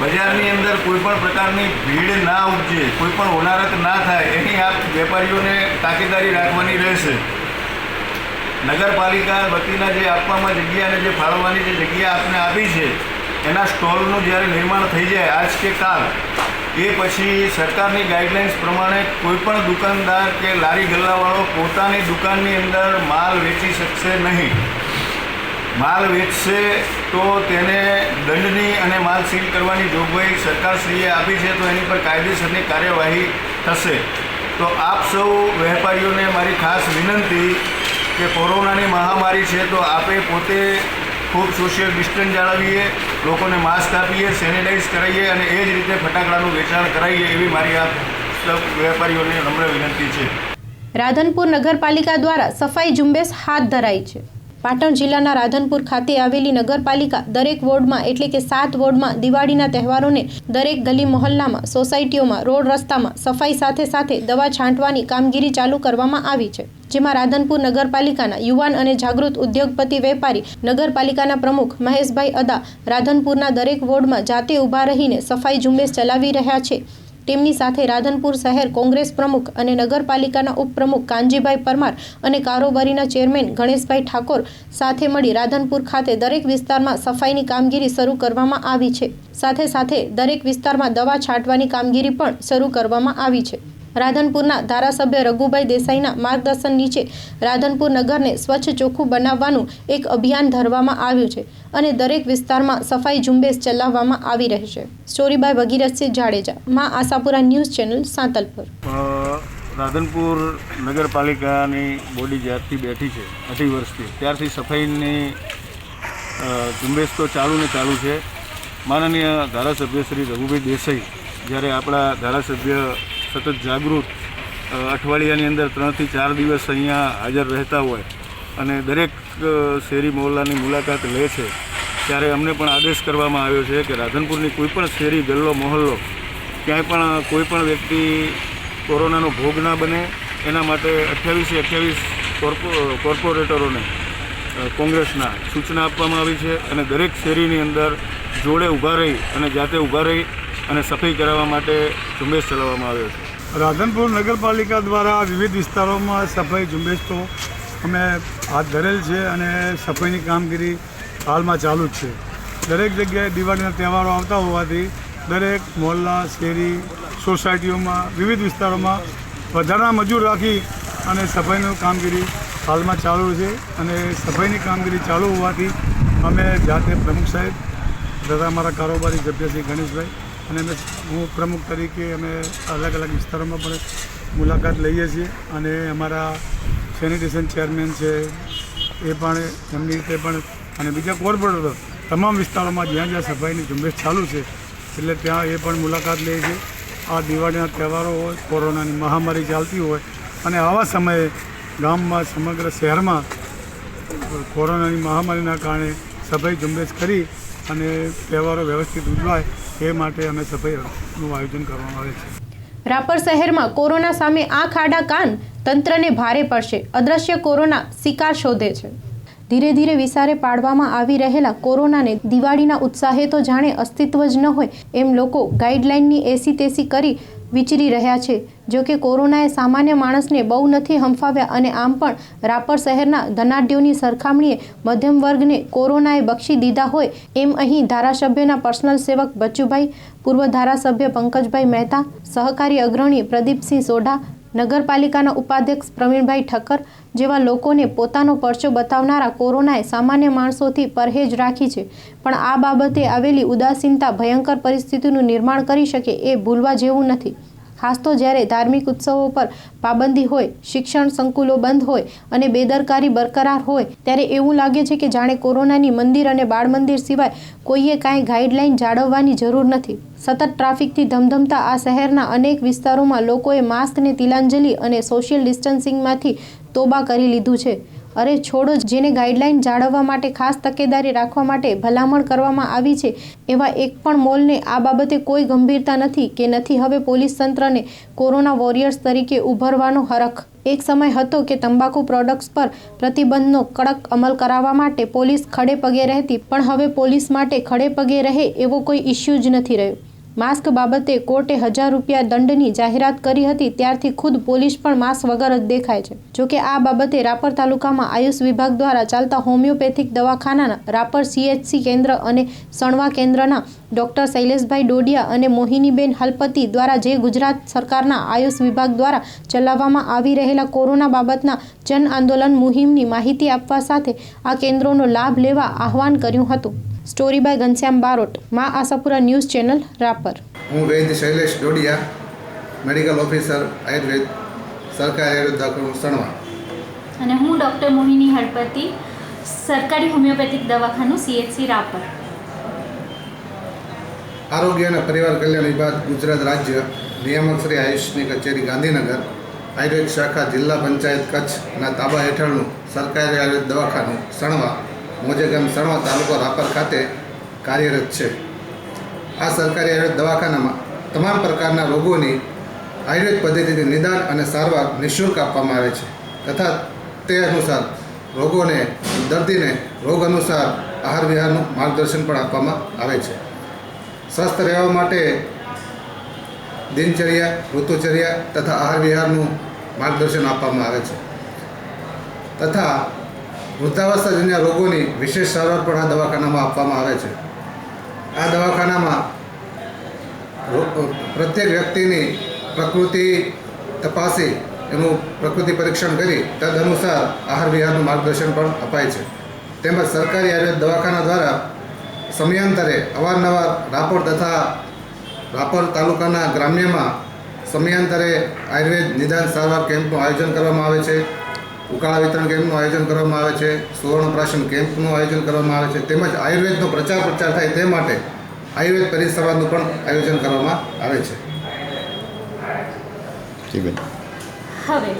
બજારની અંદર કોઈ પણ પ્રકારની ભીડ ના ઉપજે, કોઈ પણ હોનારત ના થાય એની આપ વેપારીઓને તાકીદારી રાખવાની રહેશે. નગરપાલિકા વતીના જે આપવામાં જગ્યા અને જે ફાળવવાની જે જગ્યા આપને આપી છે એના સ્ટોલનું જ્યારે નિર્માણ થઈ જાય આજ કે કાલ, એ પછી સરકારની ગાઈડલાઇન્સ પ્રમાણે કોઈ પણ દુકાનદાર કે લારી ગલ્લાવાળો પોતાની દુકાનની અંદર માલ વેચી શકશે નહીં. માલ વેચશે તો તેને દંડની અને માલ સીલ કરવાની જોગવાઈ સરકારશ્રીએ આપી છે, તો એની પર કાયદેસરની કાર્યવાહી થશે. તો આપ સૌ વેપારીઓને મારી ખાસ વિનંતી કે કોરોનાની મહામારી છે તો આપે પોતે ખૂબ સોશિયલ ડિસ્ટન્સ જાળવીએ, લોકોને માસ્ક આપીએ, સેનિટાઈઝ કરાવીએ અને એ જ રીતે ફટાકડાનું વેચાણ કરાવીએ એવી મારી આ સૌ વેપારીઓને નમ્ર વિનંતી છે. રાધનપુર નગરપાલિકા દ્વારા સફાઈ ઝુંબેશ હાથ ધરાઈ છે. પાટણ જિલ્લાના રાધનપુર ખાતે આવેલી નગરપાલિકા દરેક વોર્ડમાં એટલે કે 7 વોર્ડમાં દિવાળીના તહેવારોને દરેક ગલી મહોલ્લામાં, સોસાયટીઓમાં, રોડ રસ્તામાં સફાઈ સાથે સાથે દવા છાંટવાની કામગીરી ચાલુ કરવામાં આવી છે. જેમાં રાધનપુર નગરપાલિકાના યુવાન અને જાગૃત ઉદ્યોગપતિ વેપારી નગરપાલિકાના પ્રમુખ મહેશભાઈ અદા રાધનપુરના દરેક વોર્ડમાં જાતે ઊભા રહીને સફાઈ ઝુંબેશ ચલાવી રહ્યા છે. તેમની સાથે રાધનપુર શહેર કોંગ્રેસ પ્રમુખ અને નગરપાલિકાના ઉપપ્રમુખ કાનજીભાઈ પરમાર અને કારોબારીના ચેરમેન ગણેશભાઈ ઠાકોર સાથે મળી રાધનપુર ખાતે દરેક વિસ્તારમાં સફાઈની કામગીરી શરૂ કરવામાં આવી છે. સાથે સાથે દરેક વિસ્તારમાં દવા છાંટવાની કામગીરી પણ શરૂ કરવામાં આવી છે. રાધનપુરના ધારાસભ્ય રઘુભાઈ દેસાઈના માર્ગદર્શન નીચે રાધનપુર નગરને સ્વચ્છ ચોખ્ખું બનાવવાનું એક અભિયાન ધરવામાં આવ્યું છે અને દરેક વિસ્તારમાં સફાઈ ઝુંબેશ ચલાવવામાં આવી રહેશે. સ્ટોરી બાય ભગીરથસિંહ જાડેજા, માં આશાપુરા ન્યૂઝ ચેનલ, સાંતલપુર. રાધનપુર નગરપાલિકાની બોડી જ્યારથી બેઠી છે 18 વર્ષથી, ત્યારથી સફાઈની ઝુંબેશ તો ચાલુ છે. માનનીય ધારાસભ્ય શ્રી રઘુભાઈ દેસાઈ જ્યારે આપણા ધારાસભ્ય સતત જાગૃત અઠવાડિયાની અંદર 3 થી 4 દિવસ અહીંયા હાજર રહેતા હોય અને દરેક શેરી મહોલ્લાની મુલાકાત લે છે, ત્યારે અમને પણ આદેશ કરવામાં આવ્યો છે કે રાધનપુરની કોઈ પણ શેરી, ગલ્લો, મહોલ્લો ક્યાંય પણ કોઈ પણ વ્યક્તિ કોરોનાનો ભોગ ના બને એના માટે 28 કોર્પોરેટરોને કોંગ્રેસના સૂચના આપવામાં આવી છે અને દરેક શેરીની અંદર જોડે ઊભા રહી અને જાતે ઊભા રહી અને સફાઈ કરાવવા માટે ઝુંબેશ ચલાવવામાં આવ્યો છે. રાધનપુર નગરપાલિકા દ્વારા વિવિધ વિસ્તારોમાં સફાઈ ઝુંબેશ તો અમે હાથ ધરેલ છે અને સફાઈની કામગીરી હાલમાં ચાલુ જ છે. દરેક જગ્યાએ દિવાળીના તહેવારો આવતા હોવાથી દરેક મહોલ્લા, શેરી, સોસાયટીઓમાં, વિવિધ વિસ્તારોમાં વધારાના મજૂર રાખી અને સફાઈની કામગીરી હાલમાં ચાલુ છે. અને સફાઈની કામગીરી ચાલુ હોવાથી અમે જાતે પ્રમુખ સાહેબ તથા અમારા કારોબારી સભ્ય શ્રી ગણેશભાઈ અને હું પ્રમુખ તરીકે અમે અલગ અલગ વિસ્તારોમાં પણ મુલાકાત લઈએ છીએ અને અમારા સેનિટેશન ચેરમેન છે એ પણ એમની રીતે પણ અને બીજા કોર્પોરેટરો તમામ વિસ્તારોમાં જ્યાં જ્યાં સફાઈની ઝુંબેશ ચાલુ છે એટલે ત્યાં એ પણ મુલાકાત લે છે. આ દિવાળીના તહેવારો હોય, કોરોનાની મહામારી ચાલતી હોય અને આવા સમયે ગામમાં, સમગ્ર શહેરમાં કોરોનાની મહામારીના કારણે સફાઈ ઝુંબેશ કરી અને તહેવારો વ્યવસ્થિત ઉજવાય એ માટે અમે સફાઈનું આયોજન કરવામાં આવે છે. રાપર શહેરમાં કોરોના સામે આંખ આડા કાન, તંત્રને ભારે પડશે. અદ્રશ્ય કોરોના શિકાર શોધે છે. ધીરે ધીરે વિસારે પાડવામાં આવી રહેલા કોરોનાને દિવાળીના ઉત્સાહે તો જાણે અસ્તિત્વ જ ન હોય એમ લોકો ગાઈડલાઇનની એસી તેસી કરી વિચરી રહ્યા છે. જો કે કોરોનાએ સામાન્ય માણસને બહુ નથી હંફાવ્યા અને આમ પણ રાપર શહેરના ધનાઢ્યોની સરખામણીએ મધ્યમ વર્ગને કોરોનાએ બક્ષી દીધા હોય એમ અહીં ધારાસભ્યના પર્સનલ સેવક બચ્ચુભાઈ, પૂર્વ ધારાસભ્ય પંકજભાઈ મહેતા, સહકારી અગ્રણી પ્રદીપસિંહ સોઢા, નગરપાલિકાના ઉપાધ્યક્ષ પ્રવીણભાઈ ઠક્કર જેવા લોકોને પોતાનો પરચો બતાવનારા કોરોનાએ સામાન્ય માણસોથી પરહેજ રાખી છે. પણ આ બાબતે આવેલી ઉદાસીનતા ભયંકર પરિસ્થિતિનું નિર્માણ કરી શકે એ ભૂલવા જેવું નથી. ખાસ તો જ્યારે ધાર્મિક ઉત્સવો પર પાબંદી હોય, શિક્ષણ સંકુલો બંધ હોય અને બેદરકારી બરકરાર હોય ત્યારે એવું લાગે છે કે જાણે કોરોનાની મંદિર અને બાળ મંદિર સિવાય કોઈએ કાંઈ ગાઈડલાઈન જાળવવાની જરૂર નથી. સતત ટ્રાફિકથી ધમધમતા આ શહેરના અનેક વિસ્તારોમાં લોકોએ માસ્કને તિલાંજલિ અને સોશિયલ ડિસ્ટન્સિંગમાંથી તોબા કરી લીધું છે. અરે છોડો, જેને ગાઈડલાઈન જાળવવા માટે ખાસ તકેદારી રાખવા માટે ભલામણ કરવામાં આવી છે એવા એક પણ મોલને આ બાબતે કોઈ ગંભીરતા નથી કે નથી હવે પોલીસ તંત્રને કોરોના વોરિયર્સ તરીકે ઉભરવાનો હરખ. એક સમય હતો કે તંબાકુ પ્રોડક્ટ્સ પર પ્રતિબંધનો કડક અમલ કરાવવા માટે પોલીસ ખડે પગે રહેતી, પણ હવે પોલીસ માટે ખડે પગે રહે એવો કોઈ ઇસ્યુ જ નથી રહ્યો. માસ્ક બાબતે કોર્ટે 1000 રૂપિયા દંડની જાહેરાત કરી હતી ત્યારથી ખુદ પોલીસ પણ માસ્ક વગર જ દેખાય છે. જોકે આ બાબતે રાપર તાલુકામાં આયુષ વિભાગ દ્વારા ચાલતા હોમિયોપેથિક દવાખાનાના રાપર CHC કેન્દ્ર અને સણવા કેન્દ્રના ડૉક્ટર શૈલેષભાઈ ડોડિયા અને મોહિનીબેન હલપતિ દ્વારા જે ગુજરાત સરકારના આયુષ વિભાગ દ્વારા ચલાવવામાં આવી રહેલા કોરોના બાબતના જન આંદોલન મુહિમની માહિતી આપવા સાથે આ કેન્દ્રોનો લાભ લેવા આહવાન કર્યું હતું. સ્ટોરી બાય ઘનશ્યામ બારોટ, મા આશાપુરા ન્યૂઝ ચેનલ, રાપર. હું વૈદ્ય શૈલેષ ડોડિયા, મેડિકલ ઓફિસર આયુર્વેદ, સરકારી આયુર્વેદ દવાખાનું સણવા. અને હું ડૉક્ટર મોહિની હળપતિ, સરકારી હોમિયોપેથિક દવાખાનું CHC રાપર. આરોગ્ય અને પરિવાર કલ્યાણ વિભાગ, ગુજરાત રાજ્ય, નિયામક શ્રી આયુષની કચેરી ગાંધીનગર, આયુર્વેદ શાખા જિલ્લા પંચાયત કચ્છના તાબા હેઠળનું સરકારી આયુર્વેદ દવાખાનું સણવા, મોજેગામ સણવા, તાલુકો રાપર ખાતે કાર્યરત છે. આ સરકારી આયુર્વેદ દવાખાનામાં તમામ પ્રકારના રોગોની આયુર્વેદ પદ્ધતિથી નિદાન અને સારવાર નિઃશુલ્ક આપવામાં આવે છે તથા તે અનુસાર દર્દીને રોગ અનુસાર આહાર વિહારનું માર્ગદર્શન પણ આપવામાં આવે છે. સ્વસ્થ રહેવા માટે દિનચર્યા, ઋતુચર્યા તથા આહાર વિહારનું માર્ગદર્શન આપવામાં આવે છે તથા વૃદ્ધાવસ્થાજન્ય રોગોની વિશેષ સારવાર પણ આ દવાખાનામાં આપવામાં આવે છે. આ દવાખાનામાં પ્રત્યેક વ્યક્તિની પ્રકૃતિ તપાસી એનું પ્રકૃતિ પરીક્ષણ કરી તદ અનુસાર આહાર વિહારનું માર્ગદર્શન પણ અપાય છે. તેમજ સરકારી આયુર્વેદ દવાખાના દ્વારા સમયાંતરે અવારનવાર રાપર તથા રાપર તાલુકાના ગ્રામ્યમાં સમયાંતરે આયુર્વેદ નિદાન સારવાર કેમ્પનું આયોજન કરવામાં આવે છે. ઉકાળા વિતરણ કેમ્પનું આયોજન કરવામાં આવે છે. સુવર્ણપ્રાશન કેમ્પનું આયોજન કરવામાં આવે છે. તેમજ આયુર્વેદનો પ્રચાર થાય તે માટે આયુર્વેદ પરિસંવાદનું પણ આયોજન કરવામાં આવે છે. હવે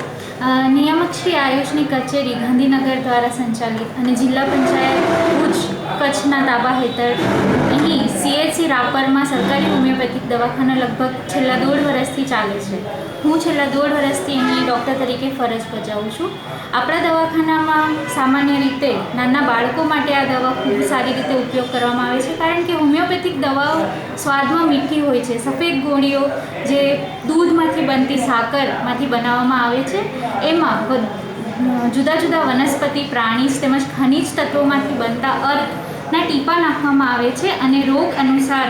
નિયામક શ્રી આયુષની કચેરી ગાંધીનગર દ્વારા સંચાલિત અને જિલ્લા પંચાયત ભુજ કચ્છના તાબા હેઠળ અહીં CHC રાપરમાં સરકારી હોમિયોપેથિક દવાખાના લગભગ છેલ્લા 1.5 વર્ષથી ચાલે છે. હું છેલ્લા 1.5 વર્ષથી અહીં ડૉક્ટર તરીકે ફરજ બજાવું છું. આપણા દવાખાનામાં સામાન્ય રીતે નાના બાળકો માટે આ દવા ખૂબ સારી રીતે ઉપયોગ કરવામાં આવે છે, કારણ કે હોમિયોપેથિક દવાઓ સ્વાદમાં મીઠી હોય છે. સફેદ ગોળીઓ જે દૂધમાંથી બનતી સાકરમાંથી બનાવવામાં આવે છે એમાં જુદા જુદા વનસ્પતિ, પ્રાણી તેમજ ખનિજ તત્વોમાંથી બનતા અર્કના ટીપા નાખવામાં આવે છે અને રોગ અનુસાર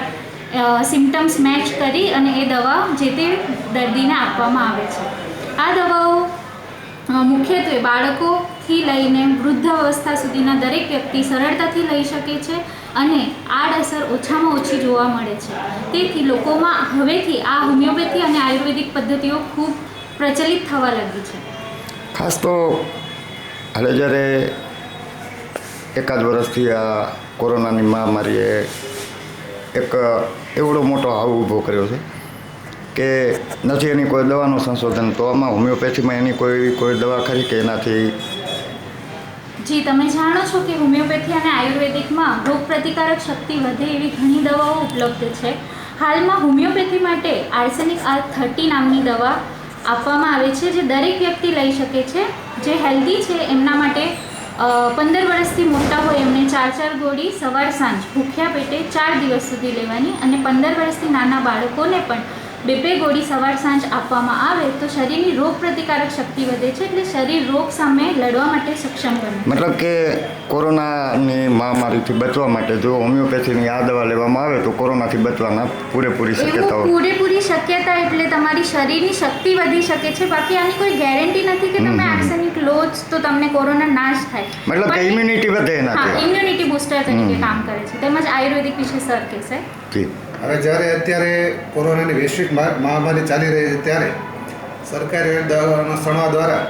સિમ્ટમ્સ મેચ કરી અને એ દવા જે તે દર્દીને આપવામાં આવે છે. આ દવાઓ મુખ્યત્વે બાળકોથી લઈને વૃદ્ધ અવસ્થા સુધીના દરેક વ્યક્તિ સરળતાથી લઈ શકે છે અને આડઅસર ઓછામાં ઓછી જોવા મળે છે. તેથી લોકોમાં હવેથી આ હોમિયોપેથી અને આયુર્વેદિક પદ્ધતિઓ ખૂબ પ્રચલિત થવા લાગી છે. ખાસ તો હાલે જ્યારે એકાદ વર્ષથી આ કોરોનાની મહામારીએ એક એવડો મોટો હાવ ઊભો કર્યો છે કે નથી એની કોઈ દવાનું સંશોધન, તો આમાં હોમિયોપેથીમાં એની કોઈ દવા ખરી કે એનાથી? જી, તમે જાણો છો કે હોમિયોપેથી અને આયુર્વેદિકમાં રોગ પ્રતિકારક શક્તિ વધે એવી ઘણી દવાઓ ઉપલબ્ધ છે. હાલમાં હોમિયોપેથી માટે આર્સેનિક R30 નામની દવા આપવામાં આવે છે જે દરેક વ્યક્તિ લઈ શકે છે. જે હેલ્ધી છે એમના માટે 15 વર્ષથી મોટા હોય એમને 4 ગોળી સવાર સાંજ ભૂખ્યા પેટે 4 દિવસ સુધી લેવાની અને 15 વર્ષથી નાના બાળકોને પણ 2 ગોળી સવાર સાંજ આપવામાં આવે તો શરીરની રોગ પ્રતિકારક શક્તિ વધે છે, એટલે શરીર રોગ સામે લડવા માટે સક્ષમ બને. મતલબ કે કોરોનાની મહામારીથી બચવા માટે જો હોમિયોપેથીની આ દવા લેવામાં આવે તો કોરોનાથી બચવાના પૂરેપૂરી શક્યતાઓ? પૂરેપૂરી શક્યતા એટલે તમારી શરીરની શક્તિ વધી શકે છે. બાકી આની કોઈ ગેરંટી નથી કે તમે આર્સેનિક લો જ તો તમને કોરોના ના જ થાય. મતલબ કે ઇમ્યુનિટી વધે એનાથી? હા, ઇમ્યુનિટી બૂસ્ટર તરીકે કામ કરે છે. તેમજ આયુર્વેદિક વિશે સર કહેશે. હવે જ્યારે અત્યારે કોરોનાની વૈશ્વિક મહામારી ચાલી રહી છે ત્યારે સરકારી દવાઓના સણવા દ્વારા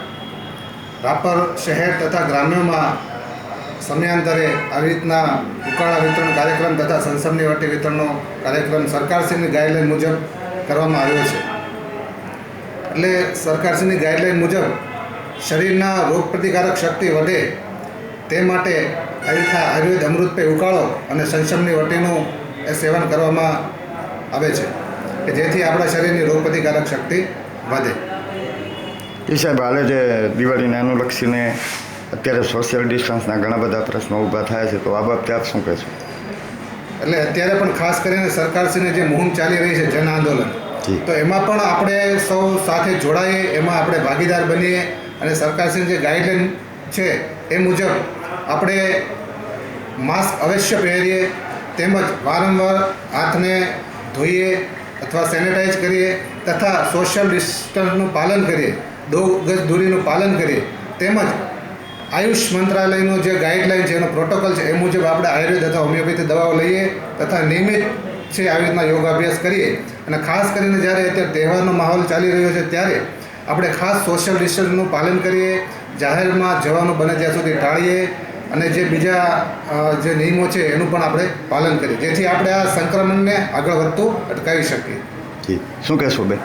રાપર શહેર તથા ગ્રામ્યોમાં સમયાંતરે આવી રીતના ઉકાળા વિતરણ કાર્યક્રમ તથા સંસમની વટી વિતરણનો કાર્યક્રમ સરકારશ્રીની ગાઈડલાઈન મુજબ કરવામાં આવ્યો છે. એટલે સરકારશ્રીની ગાઈડલાઈન મુજબ શરીરના રોગપ્રતિકારક શક્તિ વધે તે માટે આવી રીતના આયુર્વેદ અમૃતપેય ઉકાળો અને સંસમની વટીનું સેવન કરવામાં આવે છે કે જેથી આપણા શરીરની રોગપ્રતિકારક શક્તિ વધે. એ સાહેબ, હાલે જે દિવાળીને અનુલક્ષીને અત્યારે સોશિયલ ડિસ્ટન્સના ઘણા બધા પ્રશ્નો ઊભા થાય છે, તો આ બાબતે આપ શું કહેશો? એટલે અત્યારે પણ ખાસ કરીને સરકારશ્રીની જે મુહિમ ચાલી રહી છે જન આંદોલન, તો એમાં પણ આપણે સૌ સાથે જોડાઈએ, એમાં આપણે ભાગીદાર બનીએ અને સરકારશ્રીની જે ગાઈડલાઈન છે એ મુજબ આપણે માસ્ક અવશ્ય પહેરીએ, તેમજ વારંવાર હાથને ધોઈએ અથવા સેનિટાઈઝ કરીએ તથા સોશિયલ ડિસ્ટન્સનું પાલન કરીએ, 2 ગજ દૂરીનું પાલન કરીએ, તેમજ આયુષ મંત્રાલયનું જે ગાઈડલાઈન છે એનો પ્રોટોકોલ છે એ મુજબ આપણે આયુર્વેદ અથવા હોમિયોપેથી દવાઓ લઈએ તથા નિયમિત છે આવી રીતના યોગાભ્યાસ કરીએ. અને ખાસ કરીને જ્યારે અત્યારે તહેવારનો માહોલ ચાલી રહ્યો છે ત્યારે આપણે ખાસ સોશિયલ ડિસ્ટન્સનું પાલન કરીએ, જાહેરમાં જવાનું બને ત્યાં સુધી ટાળીએ અને જે બીજા જે નિયમો છે એનું પણ આપણે પાલન કરીએ, જેથી આપણે આ સંક્રમણને આગળ વધતું અટકાવી શકીએ. શું કહેશો બેન?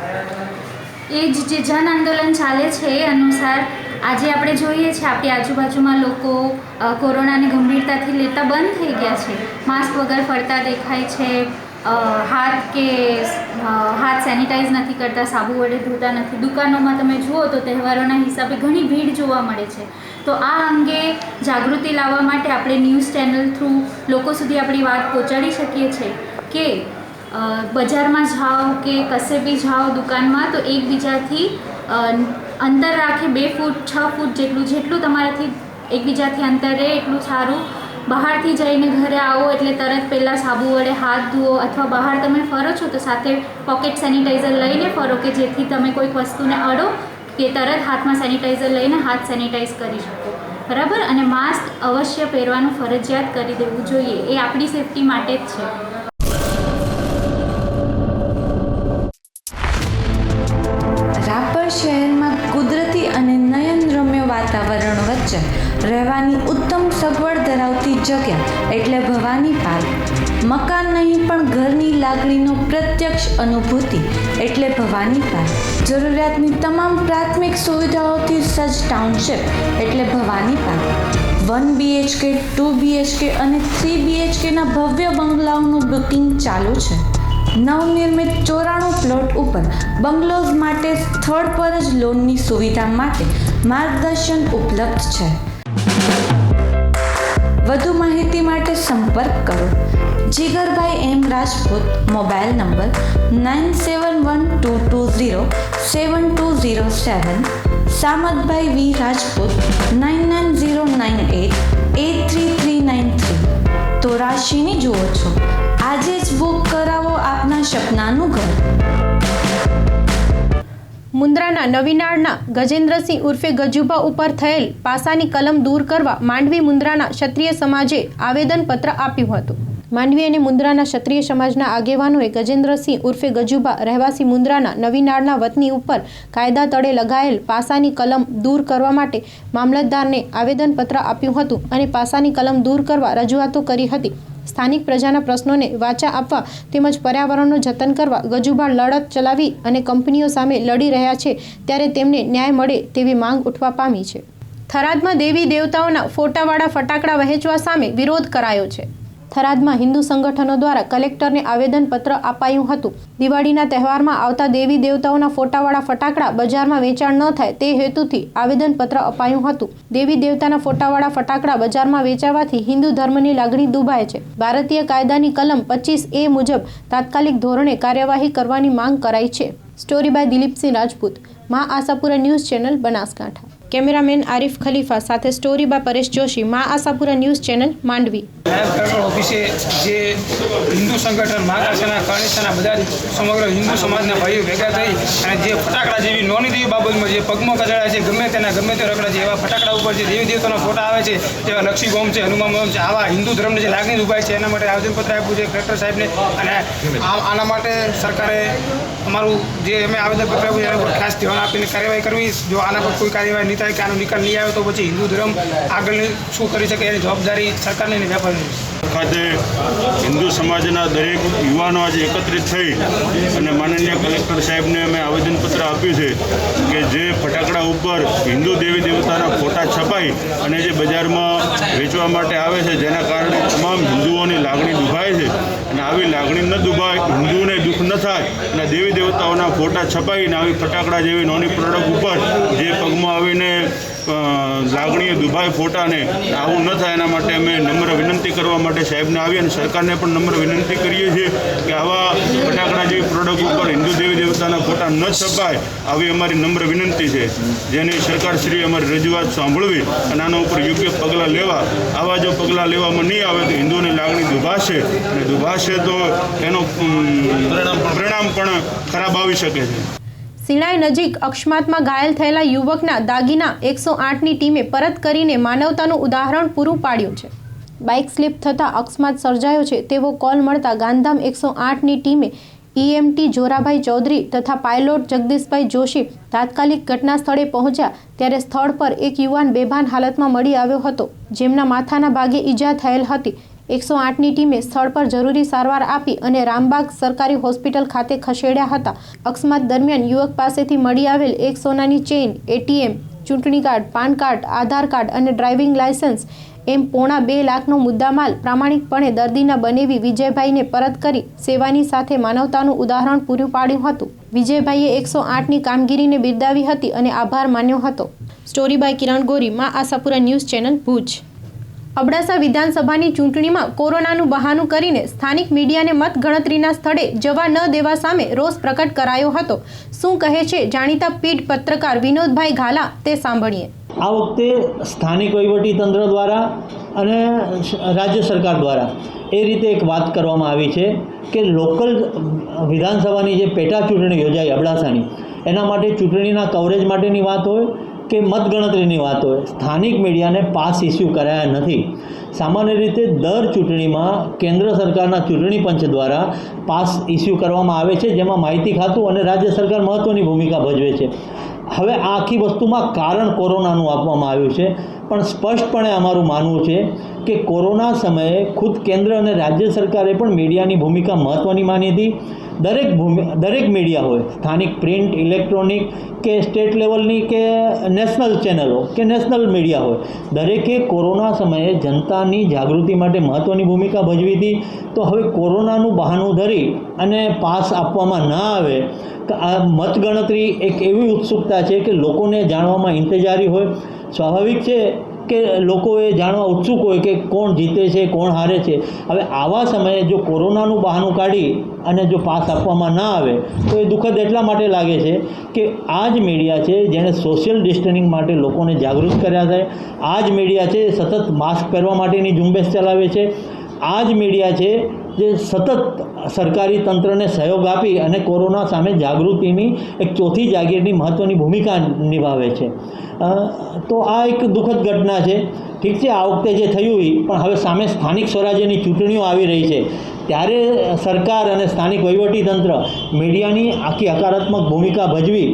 એ જ જે જન આંદોલન ચાલે છે એ અનુસાર આજે આપણે જોઈએ છીએ આપણી આજુબાજુમાં લોકો કોરોનાને ગંભીરતાથી લેતા બંધ થઈ ગયા છે. માસ્ક વગર ફરતા દેખાય છે, હાથ સેનિટાઈઝ નથી કરતા, સાબુ વડે ધોતા નથી. દુકાનોમાં તમે જુઓ તો તહેવારોના હિસાબે ઘણી ભીડ જોવા મળે છે. તો આ અંગે જાગૃતિ લાવવા માટે આપણે ન્યૂઝ ચેનલ થ્રુ લોકો સુધી આપણી વાત પહોંચાડી શકીએ છીએ કે બજારમાં જાઓ કે કશે બી જાઓ દુકાનમાં તો એકબીજાથી અંતર રાખે, 2 ફૂટ 6 ફૂટ જેટલું તમારાથી એકબીજાથી અંતર રહે એટલું સારું. બહારથી જઈને ઘરે આવો એટલે તરત પહેલાં સાબુ વડે હાથ ધુઓ અથવા બહાર તમે ફરો છો તો સાથે પોકેટ સેનિટાઈઝર લઈને ફરો કે જેથી તમે કોઈક વસ્તુને અડો કે તરત હાથમાં સેનિટાઈઝર લઈને હાથ સેનિટાઈઝ કરી શકો, બરાબર. અને માસ્ક અવશ્ય પહેરવાનું ફરજિયાત કરી દેવું જોઈએ, એ આપણી સેફટી માટે જ છે. રાપર શહેરમાં કુદરતી અને નયનરમ્ય વાતાવરણ વચ્ચે રહેવાની ઉત્તમ સગવડ ધરાવતી જગ્યા એટલે ભવાની પાર્ક. મકાન નહીં પણ ઘરની લાગણીનો પ્રત્યક્ષ અનુભૂતિ એટલે ભવાની પાર્ક. જરૂરિયાતની તમામ પ્રાથમિક સુવિધાઓથી સજ્જ ટાઉનશીપ એટલે ભવાની પાર્ક. 1 BHK, 2 BHK અને 3 BHKના ભવ્ય બંગલાઓનું બુકિંગ ચાલુ છે. નવનિર્મિત 94 પ્લોટ ઉપર બંગલોઝ માટે સ્થળ પર જ લોનની સુવિધા માટે માર્ગદર્શન ઉપલબ્ધ છે. વધુ માહિતી માટે સંપર્ક કરો જીગરભાઈ એમ રાજપૂત, મોબાઈલ નંબર 9712207207, સામતભાઈ વી રાજપૂત 9909883393. તો રાશિની જુઓ છો, આજે જ બુક કરાવો આપના સપનાનું ઘર. મુન્દ્રાના નવીનાળના ગજેન્દ્રસિંહ ઉર્ફે ગજુભા ઉપર થયેલ પાસાની કલમ દૂર કરવા માંડવી મુન્દ્રાના ક્ષત્રિય સમાજે આવેદનપત્ર આપ્યું હતું. માંડવી અને મુન્દ્રાના ક્ષત્રિય સમાજના આગેવાનોએ ગજેન્દ્રસિંહ ઉર્ફે ગજુભા રહેવાસી મુન્દ્રાના નવીનાળના વતની ઉપર કાયદા તળે લગાયેલ પાસાની કલમ દૂર કરવા માટે મામલતદારને આવેદનપત્ર આપ્યું હતું અને પાસાની કલમ દૂર કરવા રજૂઆતો કરી હતી. સ્થાનિક પ્રજાના પ્રશ્નોને વાચા આપવા તેમજ પર્યાવરણનું જતન કરવા ગજુભા લડત ચલાવી અને કંપનીઓ સામે લડી રહ્યા છે, ત્યારે તેમને ન્યાય મળે તેવી માંગ ઉઠવા પામી છે. થરાદમાં દેવી દેવતાઓના ફોટાવાળા ફટાકડા વહેંચવા સામે વિરોધ કરાયો છે. થરાદમાં હિન્દુ સંગઠનો દ્વારા કલેક્ટરને આવેદનપત્ર અપાયું હતું. દિવાળીના તહેવારમાં આવતા દેવી દેવતાઓના ફોટાવાળા ફટાકડા બજારમાં વેચાણ ન થાય તે હેતુથી આવેદનપત્ર અપાયું હતું. દેવી દેવતાના ફોટાવાળા ફટાકડા બજારમાં વેચાવાથી હિન્દુ ધર્મની લાગણી દુભાય છે. ભારતીય કાયદાની કલમ 25A મુજબ તાત્કાલિક ધોરણે કાર્યવાહી કરવાની માંગ કરાઈ છે. Story by Dilipsinh Rajput, Maa Ashapura news channel, Banaskantha. Cameraman Arif Khalifa સાથે સ્ટોરી બાય પરેશ જોશી, મા આશાપુરા ન્યૂઝ ચેનલ, માંડવી. નાયબ કલેક્ટર ઓફિસે જે હિન્દુ સંગઠન મહાકાશાના કરણેશાના બધા સમગ્ર હિન્દુ સમાજના ભાઈઓ ભેગા થઈ અને જે ફટાકડા જેવી નોની દેવી બાબતમાં જે પગમાં કચડા છે, ગમે તે રખડા છે, એવા ફટાકડા ઉપર જે દેવી દેવતાના ફોટા આવે છે, જેવા લક્ષી બોમ્બ છે, હનુમાન બોમ્બ છે, આવા હિન્દુ ધર્મની જે લાગણી દુભાય છે, એના માટે આવેદનપત્ર આપ્યું છે કલેક્ટર સાહેબને. અને આના માટે સરકારે અમારું જે અમે આવેદનપત્ર આપ્યું છે એના પર ખાસ ધ્યાન આપીને કાર્યવાહી કરવી. જો આના પર કોઈ કાર્યવાહી નહીં થાય કે આનો નિકાલ નહીં આવે તો પછી હિન્દુ ધર્મ આગળ શું કરી શકે એની જવાબદારી સરકારની અને વેપારની. ખાતે હિન્દુ સમાજના દરેક યુવાનો આજે એકત્રિત થઈ અને માનનીય કલેક્ટર સાહેબને અમે આવેદનપત્ર આપ્યું છે કે જે ફટાકડા ઉપર હિન્દુ દેવી દેવતાના ફોટા છપાઈ અને જે બજારમાં વેચવા માટે આવે છે, જેના કારણે તમામ હિન્દુઓની લાગણી દુભાય છે અને આવી લાગણી ન દુભાય, હિન્દુઓને દુઃખ ન થાય અને દેવી દેવતાઓના ફોટા છપાઈને આવી ફટાકડા જેવી નાની પ્રોડક્ટ ઉપર જે પગમાં આવીને લાગણીએ દુભાય ફોટાને આવું ન થાય એના માટે અમે નમ્ર વિનંતી કરવા માટે સાહેબને આવી અને સરકારને પણ નમ્ર વિનંતી કરીએ છીએ કે આવા ફટાકડા જેવી પ્રોડક્ટ ઉપર હિન્દુ દેવી દેવતાના ફોટા ન છપાય, આવી અમારી નમ્ર વિનંતી છે. જેની સરકારશ્રી અમારી રજૂઆત સાંભળવી અને આના ઉપર યોગ્ય પગલાં લેવા. આવા જો પગલાં લેવામાં નહીં આવે તો હિન્દુઓની લાગણી દુભાશે અને દુભાશે તો એનું પરિણામ પણ ખરાબ આવી શકે છે. સિણાઈ નજીક અકસ્માતમાં ઘાયલ થયેલા યુવકના દાગીના 108ની ટીમે પરત કરીને માનવતાનું ઉદાહરણ પૂરું પાડ્યું છે. બાઇક સ્લીપ થતાં અકસ્માત સર્જાયો છે તેવો કોલ મળતા ગાંધીધામ 108ની ટીમે EMT જોરાભાઈ ચૌધરી તથા પાયલોટ જગદીશભાઈ જોશી તાત્કાલિક ઘટના સ્થળે પહોંચ્યા ત્યારે સ્થળ પર એક યુવાન બેભાન હાલતમાં મળી આવ્યો હતો, જેમના માથાના ભાગે ઈજા થયેલ હતી. 108ની ટીમે સ્થળ પર જરૂરી સારવાર આપી અને રામબાગ સરકારી હોસ્પિટલ ખાતે ખસેડ્યા હતા. અકસ્માત દરમિયાન યુવક પાસેથી મળી આવેલ એક સોનાની ચેઇન, ATM, ચૂંટણી કાર્ડ, પાન કાર્ડ, આધાર કાર્ડ અને ડ્રાઇવિંગ લાયસન્સ એમ 2.5 લાખનો મુદ્દામાલ પ્રામાણિકપણે દર્દીના બનેવી વિજયભાઈને પરત કરી સેવાની સાથે માનવતાનું ઉદાહરણ પૂરું પાડ્યું હતું. વિજયભાઈએ 108ની કામગીરીને બિરદાવી હતી અને આભાર માન્યો હતો. સ્ટોરી બાય કિરણ ગોરી, મા આશાપુરા ન્યૂઝ ચેનલ, ભુજ. અબડાસા વિધાનસભાની ચૂંટણીમાં કોરોનાનું બહાનું કરીને સ્થાનિક મીડિયાને મતગણતરીના સ્થળે જવા ન દેવા સામે રોષ પ્રકટ કરાયો હતો. શું કહે છે જાણીતા પીઢ પત્રકાર વિનોદભાઈ ઘાલા, તે સાંભળીએ. આ વખતે સ્થાનિક વહીવટીતંત્ર દ્વારા અને રાજ્ય સરકાર દ્વારા એ રીતે એક વાત કરવામાં આવી છે કે લોકલ વિધાનસભાની જે પેટા ચૂંટણી યોજાઈ અબડાસાની, એના માટે ચૂંટણીના કવરેજ માટેની વાત હોય કે મતગણતરીની વાત હોય, સ્થાનિક મીડિયાને પાસ ઇસ્યુ કરાયા નથી. સામાન્ય રીતે દર ચૂંટણીમાં કેન્દ્ર સરકારના ચૂંટણી પંચ દ્વારા પાસ ઇસ્યુ કરવામાં આવે છે, જેમાં માહિતી ખાતું અને રાજ્ય સરકાર મહત્ત્વની ભૂમિકા ભજવે છે. હવે આ આખી વસ્તુમાં કારણ કોરોનાનું આપવામાં આવ્યું છે, પણ સ્પષ્ટપણે અમારું માનવું છે કે કોરોના સમયે ખુદ કેન્દ્ર અને રાજ્ય સરકારે પણ મીડિયાની ભૂમિકા મહત્ત્વની માની હતી. દરેક મીડિયા હોય, સ્થાનિક પ્રિન્ટ, ઇલેક્ટ્રોનિક કે સ્ટેટ લેવલની કે નેશનલ ચેનલો કે નેશનલ મીડિયા હોય, દરેકે કોરોના સમયે જનતાની જાગૃતિ માટે મહત્ત્વની ભૂમિકા ભજવી હતી. તો હવે કોરોનાનું બહાનું ધરી અને પાસ આપવામાં ના આવે. આ મતગણતરી એક એવી ઉત્સુકતા છે કે લોકોને જાણવામાં ઇંતજારી હોય. સ્વાભાવિક છે કે લોકોએ જાણવા ઉત્સુક હોય કે કોણ જીતે છે, કોણ હારે છે. હવે આવા સમયે જો કોરોનાનું બહાનું કાઢી અને જો પાસ આપવામાં ના આવે તો એ દુઃખદ એટલા માટે લાગે છે કે આ જ મીડિયા છે જેણે સોશિયલ ડિસ્ટન્સિંગ માટે લોકોને જાગૃત કર્યા છે. આ જ મીડિયા છે સતત માસ્ક પહેરવા માટેની ઝુંબેશ ચલાવે છે. આ જ મીડિયા છે જે સતત સરકારી તંત્રને સહયોગ આપી અને કોરોના સામે જાગૃતિની એક ચોથી જાગીરની મહત્ત્વની ભૂમિકા નિભાવે છે. તો આ એક દુઃખદ ઘટના છે. ઠીક છે, આ વખતે જે થયું એ, પણ હવે સામે સ્થાનિક સ્વરાજ્યની ચૂંટણીઓ આવી રહી છે, ત્યારે સરકાર અને સ્થાનિક વહીવટીતંત્ર મીડિયાની આખી હકારાત્મક ભૂમિકા ભજવી,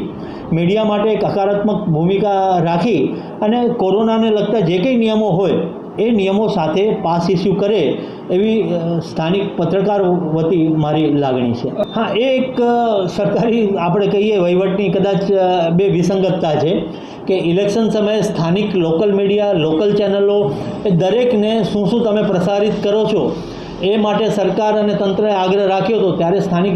મીડિયા માટે એક હકારાત્મક ભૂમિકા રાખી અને કોરોનાને લગતા જે કંઈ નિયમો હોય એ નિયમો સાથે પાસ ઇસ્યુ કરે એવી સ્થાનિક પત્રકાર વતી મારી લાગણી છે. હા, એ એક સરકારી આપણે કહીએ વહીવટની કદાચ બે વિસંગતતા છે કે ઇલેક્શન સમયે સ્થાનિક લોકલ મીડિયા, લોકલ ચેનલો એ દરેકને શું તમે પ્રસારિત કરો છો એ માટે સરકાર અને તંત્રએ આગ્રહ રાખ્યો હતો. ત્યારે સ્થાનિક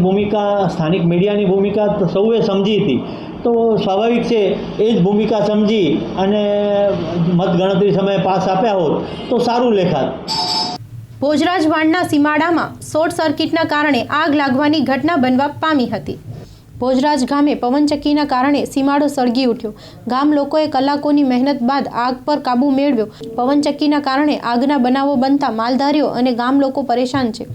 મીડિયાની ભૂમિકા સૌએ સમજી હતી. તો સ્વાભાવિક છે એ જ ભૂમિકા સમજી અને મતગણતરી સમયે પાસ આપ્યા હોત તો સારું લેખાત. ભોજરાજ વાંડના સીમાડામાં શોર્ટ સર્કિટના કારણે આગ લાગવાની ઘટના બનવા પામી હતી. ભોજરાજ ગામે પવનચક્કીના કારણે સીમાડો સળગી ઉઠ્યો. ગામ લોકોએ કલાકોની મહેનત બાદ આગ પર કાબૂ મેળવ્યો. પવનચક્કીના કારણે આગના બનાવો બનતા માલધારીઓ અને ગામ લોકો પરેશાન છે.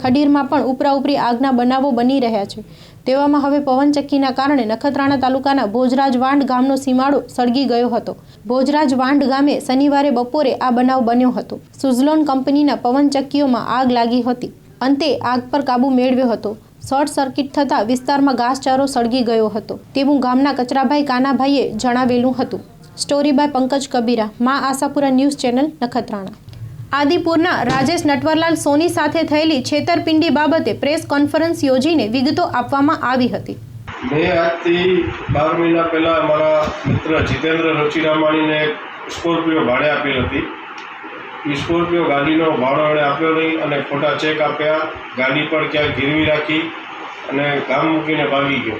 ખડીરમાં પણ ઉપરાઉપરી આગના બનાવો બની રહ્યા છે. તેવામાં હવે પવનચક્કીના કારણે નખત્રાણા તાલુકાના ભોજરાજ વાંડ ગામનો સીમાડો સળગી ગયો હતો. ભોજરાજ વાંડ ગામે શનિવારે બપોરે આ બનાવ બન્યો હતો. સુઝલોન કંપનીના પવનચક્કીઓમાં આગ લાગી હતી. અંતે આગ પર કાબૂ મેળવ્યો હતો. શોર્ટ સર્કિટ થતાં વિસ્તારમાં ઘાસચારો સળગી ગયો હતો તેવું ગામના કચરાભાઈ કાનાભાઈએ જણાવેલું હતું. સ્ટોરી બાય પંકજ કબીરા, મા આશાપુરા ન્યૂઝ ચેનલ, નખત્રાણા. આદિપુરના રાજેશ નટવરલાલ સોની સાથે થયેલી છેતરપિંડી બાબતે પ્રેસ કોન્ફરન્સ યોજીને વિગતો આપવામાં આવી હતી. મેં આજથી 12 મહિના પહેલાં મારા મિત્ર જીતેન્દ્ર રોચીરામાણીને સ્કોર્પિયો ભાડે આપેલ હતી. એ સ્કોર્પિયો ગાડીનો ભાડો એણે આપ્યો નહીં અને ખોટા ચેક આપ્યા. ગાડી પર ક્યાંક ગીરવી રાખી અને ગામ મૂકીને ભાગી ગયો.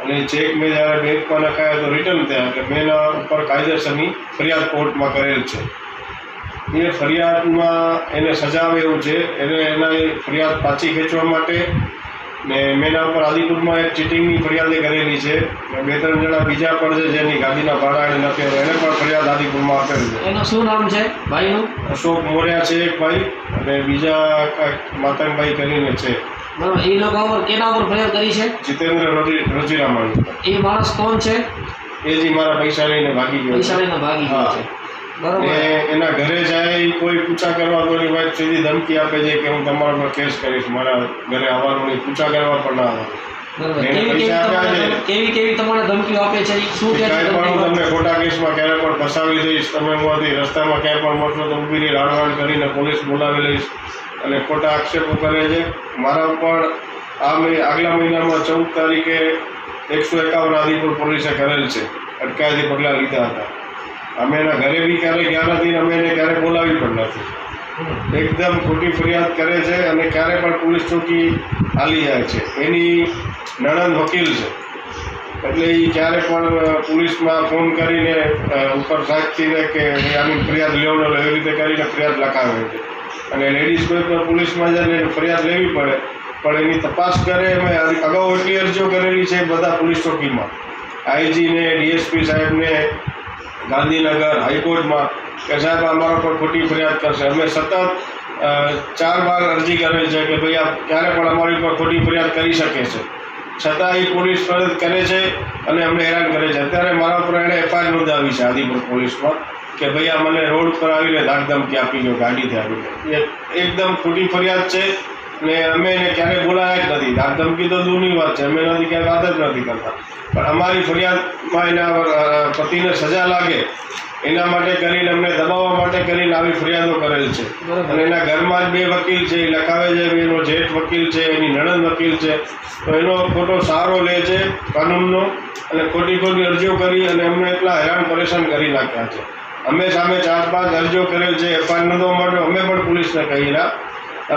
અને ચેક મેં જ્યારે બેંકમાં નખાયા તો રિટર્ન થયા એટલે મેં એના ઉપર કાયદેસરની ફરિયાદ કોર્ટમાં કરેલ છે. એ ફરિયાદમાં એને સજા આવે એવું છે. એના ફરિયાદ પાછી ખેંચવા માટે ને મેં એના ઉપર આદિપુરમાં એક ચીટિંગની ફરિયાદે કરેલી છે. 2-3 જણા બીજા પણ છે જેની ગાડીના ભાડા એને નથી એને પણ ફરિયાદ આદિપુરમાં આપેલી છે. એનું શું નામ છે ભાઈનું? અશોક મોર્યા છે એક ભાઈ અને બીજા માતંગભાઈ કરીને છે. બરાબર. એ લોકો ઉપર કેના ઉપર ફરિયાદ કરી છે? જીતેન્દ્ર રોચીરામાણી. એ માણસ કોણ છે? એ જ મારા પૈસા લઈને ભાગી ગયો. પૈસા લઈને ભાગી ગયો છે. એના ઘરે જાય કોઈ પૂછા કરવા કોની વાત સીધી ધમકી આપે છે કે હું તમારા પર કેસ કરીશ, મારા ઘરે આવવાનું નહીં, પૂછા કરવા પણ ના આવે. કેવી તમારે ધમકીઓ આપે છે? શું કે કાંઈ પણ હું તમને ખોટા કેસમાં ક્યારે પણ ફસાવી દઈશ, તમે હું રસ્તામાં ક્યાંય પણ મળશો તો ઊભી રહી રાડવાડ કરીને પોલીસ બોલાવી લઈશ અને ખોટા આક્ષેપો કરે છે. મારા ઉપર આગલા મહિનામાં 14 તારીખે 151 આદિપુર પોલીસે કરેલ છે, અટકાયતી પગલાં લીધા હતા. અમે એના ઘરે બી ક્યારેય ગયા નથી, અમે એને ક્યારે બોલાવી પણ નથી. એકદમ ખોટી ફરિયાદ કરે છે અને ક્યારે પણ પોલીસ ચોકી હાલી જાય છે. એની નણંદ વકીલ છે એટલે એ ક્યારે પણ પોલીસમાં ફોન કરીને ઉપર સાચીને કે આની ફરિયાદ લેવો એવી રીતે કરીને ફરિયાદ લખાવે છે. અને લેડીઝ કોઈ પણ પોલીસમાં જઈને ફરિયાદ લેવી પડે પણ એની તપાસ કરે. અમે અગાઉ એટલી અરજીઓ કરેલી છે બધા પોલીસ ચોકીમાં, આઈજીને, ડીએસપી સાહેબને, ગાંધીનગર, હાઈકોર્ટમાં કે સાહેબ અમારા પર ખોટી ફરિયાદ કરશે. અમે સતત 4 વાર અરજી કરેલ છે કે ભાઈ આ ક્યારે પણ અમારી ઉપર ખોટી ફરિયાદ કરી શકે છે, છતાં એ પોલીસ ફરિયાદ કરે છે અને અમને હેરાન કરે છે. અત્યારે મારા ઉપર એણે એફઆઈઆર નોંધાવી છે આદિપુર પોલીસમાં કે ભાઈ આ મને રોડ પર આવીને ધાકધમકી આપી ગયો ગાડીથી આવીને. એકદમ ખોટી ફરિયાદ છે ને અમે એને ક્યારેય બોલાયા જ નથી. ધાકધમકી તો દૂરની વાત છે, અમે એનાથી ક્યાંય વાત જ નથી કરતા. પણ અમારી ફરિયાદમાં એના પતિને સજા લાગે એના માટે કરીને અમને દબાવવા માટે કરીને આવી ફરિયાદો કરેલ છે. અને એના ઘરમાં જ 2 વકીલ છે, એ લખાવે છે, એનો જેઠ વકીલ છે, એની નણંદ વકીલ છે. તો એનો ખોટો સહારો લે છે કાનૂનનો અને ખોટી અરજીઓ કરી અને અમને એટલા હેરાન પરેશાન કરી નાખ્યા છે. અમે સામે 4-5 અરજીઓ કરેલ છે એફઆઈઆર નોંધવા માટે. અમે પણ પોલીસને કહીલા,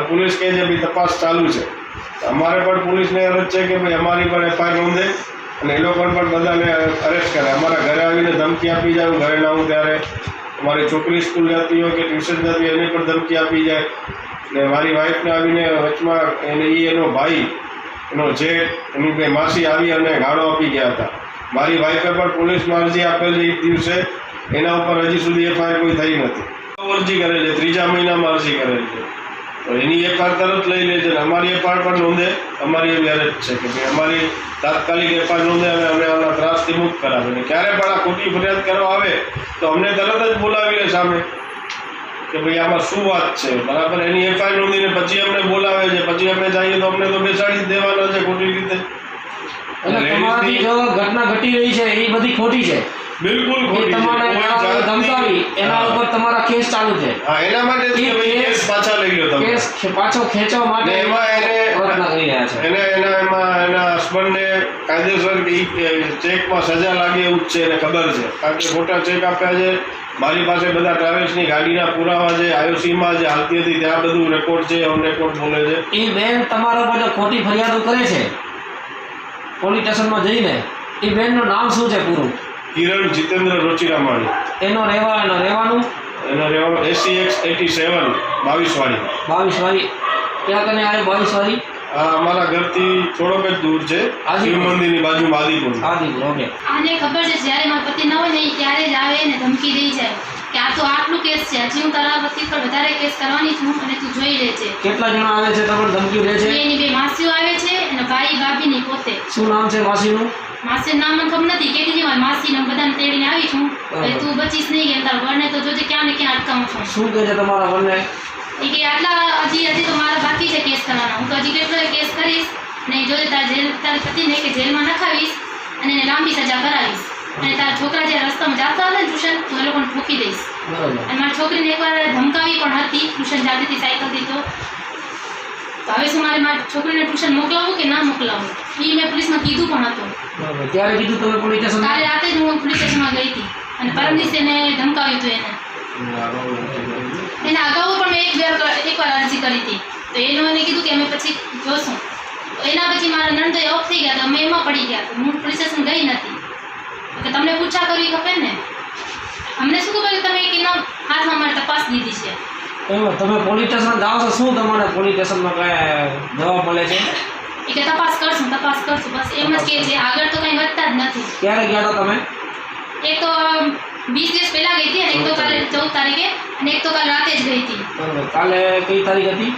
પોલીસ કહે છે ભાઈ તપાસ ચાલુ છે. અમારે પણ પોલીસને અરજ છે કે ભાઈ અમારી પણ એફઆઈઆર નોંધે અને એ લોકો પણ બધાને અરેસ્ટ કરે. અમારા ઘરે આવીને ધમકી આપી જાય, હું ઘરે ના હું ત્યારે મારી છોકરી સ્કૂલ જતી હોય કે ટ્યુશન જતી હોય એને પણ ધમકી આપી જાય. ને મારી વાઈફને આવીને વચમાં એનો ભાઈ, એનો જેઠ, એની 2 માસી આવી અને ગાળો આપી ગયા હતા. મારી વાઈફે પણ પોલીસમાં અરજી આપેલી એ દિવસે, એના ઉપર હજી સુધી એફઆઈઆર કોઈ થઈ નથી. અરજી કરેલી છે, 3જા મહિનામાં અરજી કરેલી છે. તો એની એફઆઈઆર તરત લઈ લે છે અને અમારી એફઆઈઆર પણ નોંધે. અમારી એવી અરજ છે કે ભાઈ અમારી તાત્કાલિક એફઆઈઆર નોંધે અને અમને આના ત્રાસથી મુક્ત કરાવે. અને ક્યારે પણ આ ખોટી ફરિયાદ કરવા આવે તો અમને તરત જ બોલાવી લે સામે કે ભાઈ આમાં શું વાત છે, બરાબર. એની એફઆઈઆર નોંધીને પછી અમને બોલાવે છે, પછી અમે જઈએ તો અમને તો બેસાડી જ દેવાના છે ખોટી રીતે. તમારાથી જો ઘટના ઘટી રહી છે એ બધી ખોટી છે, બિલકુલ ખોટી છે. ધમકાવી એના ઉપર તમારા કેસ ચાલુ છે. હા, એના માટે કેસ પાછા લઈ લો તમે. કેસ પાછો ખેંચવા માટે એમાં પ્રયત્ન કરી રહ્યા છે. એના હસબન્ડને કાયદેસર ચેકમાં સજા લાગે એવું જ છે, એને ખબર છે. કારણ કે ખોટા ચેક આપ્યા છે. મારી પાસે બધા ટ્રાવેલ્સની ગાડીના પુરાવા છે, આઈઓસીમાં જે હાલતી હતી ત્યાં બધું રેકોર્ડ છે, ઓન રેકોર્ડ બોલે છે. એ બેન તમારા ઉપર જો ખોટી ફરિયાદો કરે છે પોલીસ સ્ટેશનમાં જઈને, એ બેનનું નામ શું છે પૂરું? કિરણ જીતેન્દ્ર રોચીરામાણી. એનો રહેવાનું SCX 87 22 વાળી. ક્યાં કને આવે 22 વાળી? આ અમારા ઘરથી થોડોક જ દૂર છે, શિવ મંદિરની બાજુમાં આદિપુર. આને ખબર છે જ્યારે મારા પતિ ન હોય ને ત્યારે જ આવે ને ધમકી દઈ જાય કે આ તો આટલું કેસ છે, હજી હું તારા પતિ પર વધારે કેસ કરવાની છું અને તું જોઈ લેજે. કેટલા જણા આવે છે તમને ધમકી દે છે? એની બે માસીઓ આવે છે અને ભાઈ ભાભી ની પોતે. શું નામ છે માસીનું? માસીનું નામ મને ખબર નથી, કેટલી વાર માસીને બધાને તેડીને આવી છું. તું બચીશ નહીં કે તારા વરને તો જોજે ક્યાં ને ક્યાં અટકાવું છું. શું કહે છે તમારા વરને? એ કે આટલા હજી તો મારા બાકી છે કેસ કરવાના, હું તો હજી કેટલો કેસ કરીશ ને જોજે તારા પતિને કે જેલમાં નખાવીશ અને એને લાંબી સજા કરાવીશ અને તારા છોકરા જે રસ્તામાં જતા હતા ને ટ્યુશન તો એ લોકોને ઠોકી દઈશ. અને મારી છોકરીને એકવાર ધમકાવી પણ હતી, ટ્યુશન જતી હતી સાયકલથી. તો હવે શું મારે મારી છોકરીને ટ્યુશન મોકલાવું કે ના મોકલાવું એ મેં પોલીસમાં કીધું પણ હતું. ક્યારે કીધું તમે પોલીસ સ્ટેશન? કાલે રાતે જ હું પોલીસ સ્ટેશનમાં ગઈ હતી અને પરમ દિવસે એને ધમકાવ્યું હતું. એને અગાઉ પણ મેં એકવાર અરજી કરી હતી તો એને કીધું કે અમે પછી જોશું. એના પછી મારા નણંદોએ ઓફ થઈ ગયા તો અમે એમાં પડી ગયા, હું પોલીસ સ્ટેશન ગઈ નથી કે તમને પૂછા કરવી ખપે ને. અમને શું ખબર કે તમે એના હાથમાં મારી તપાસ દીધી છે. તમે પોલીસ સ્ટેશન જાઓ છો, શું તમારે પોલીસ સ્ટેશનમાં કઈ જવાબ મળે છે? એ કે તપાસ કરશું બસ એમ જ કહે છે, આગળ તો કંઈ વધતા જ નથી. ક્યારે ગયા હતા તમે? એક તો 20 દિવસ પહેલા ગઈ હતી અને એક તો કાલે 14 તારીખે અને એક તો કાલે રાતે જ ગઈ હતી. કાલે કઈ તારીખ હતી?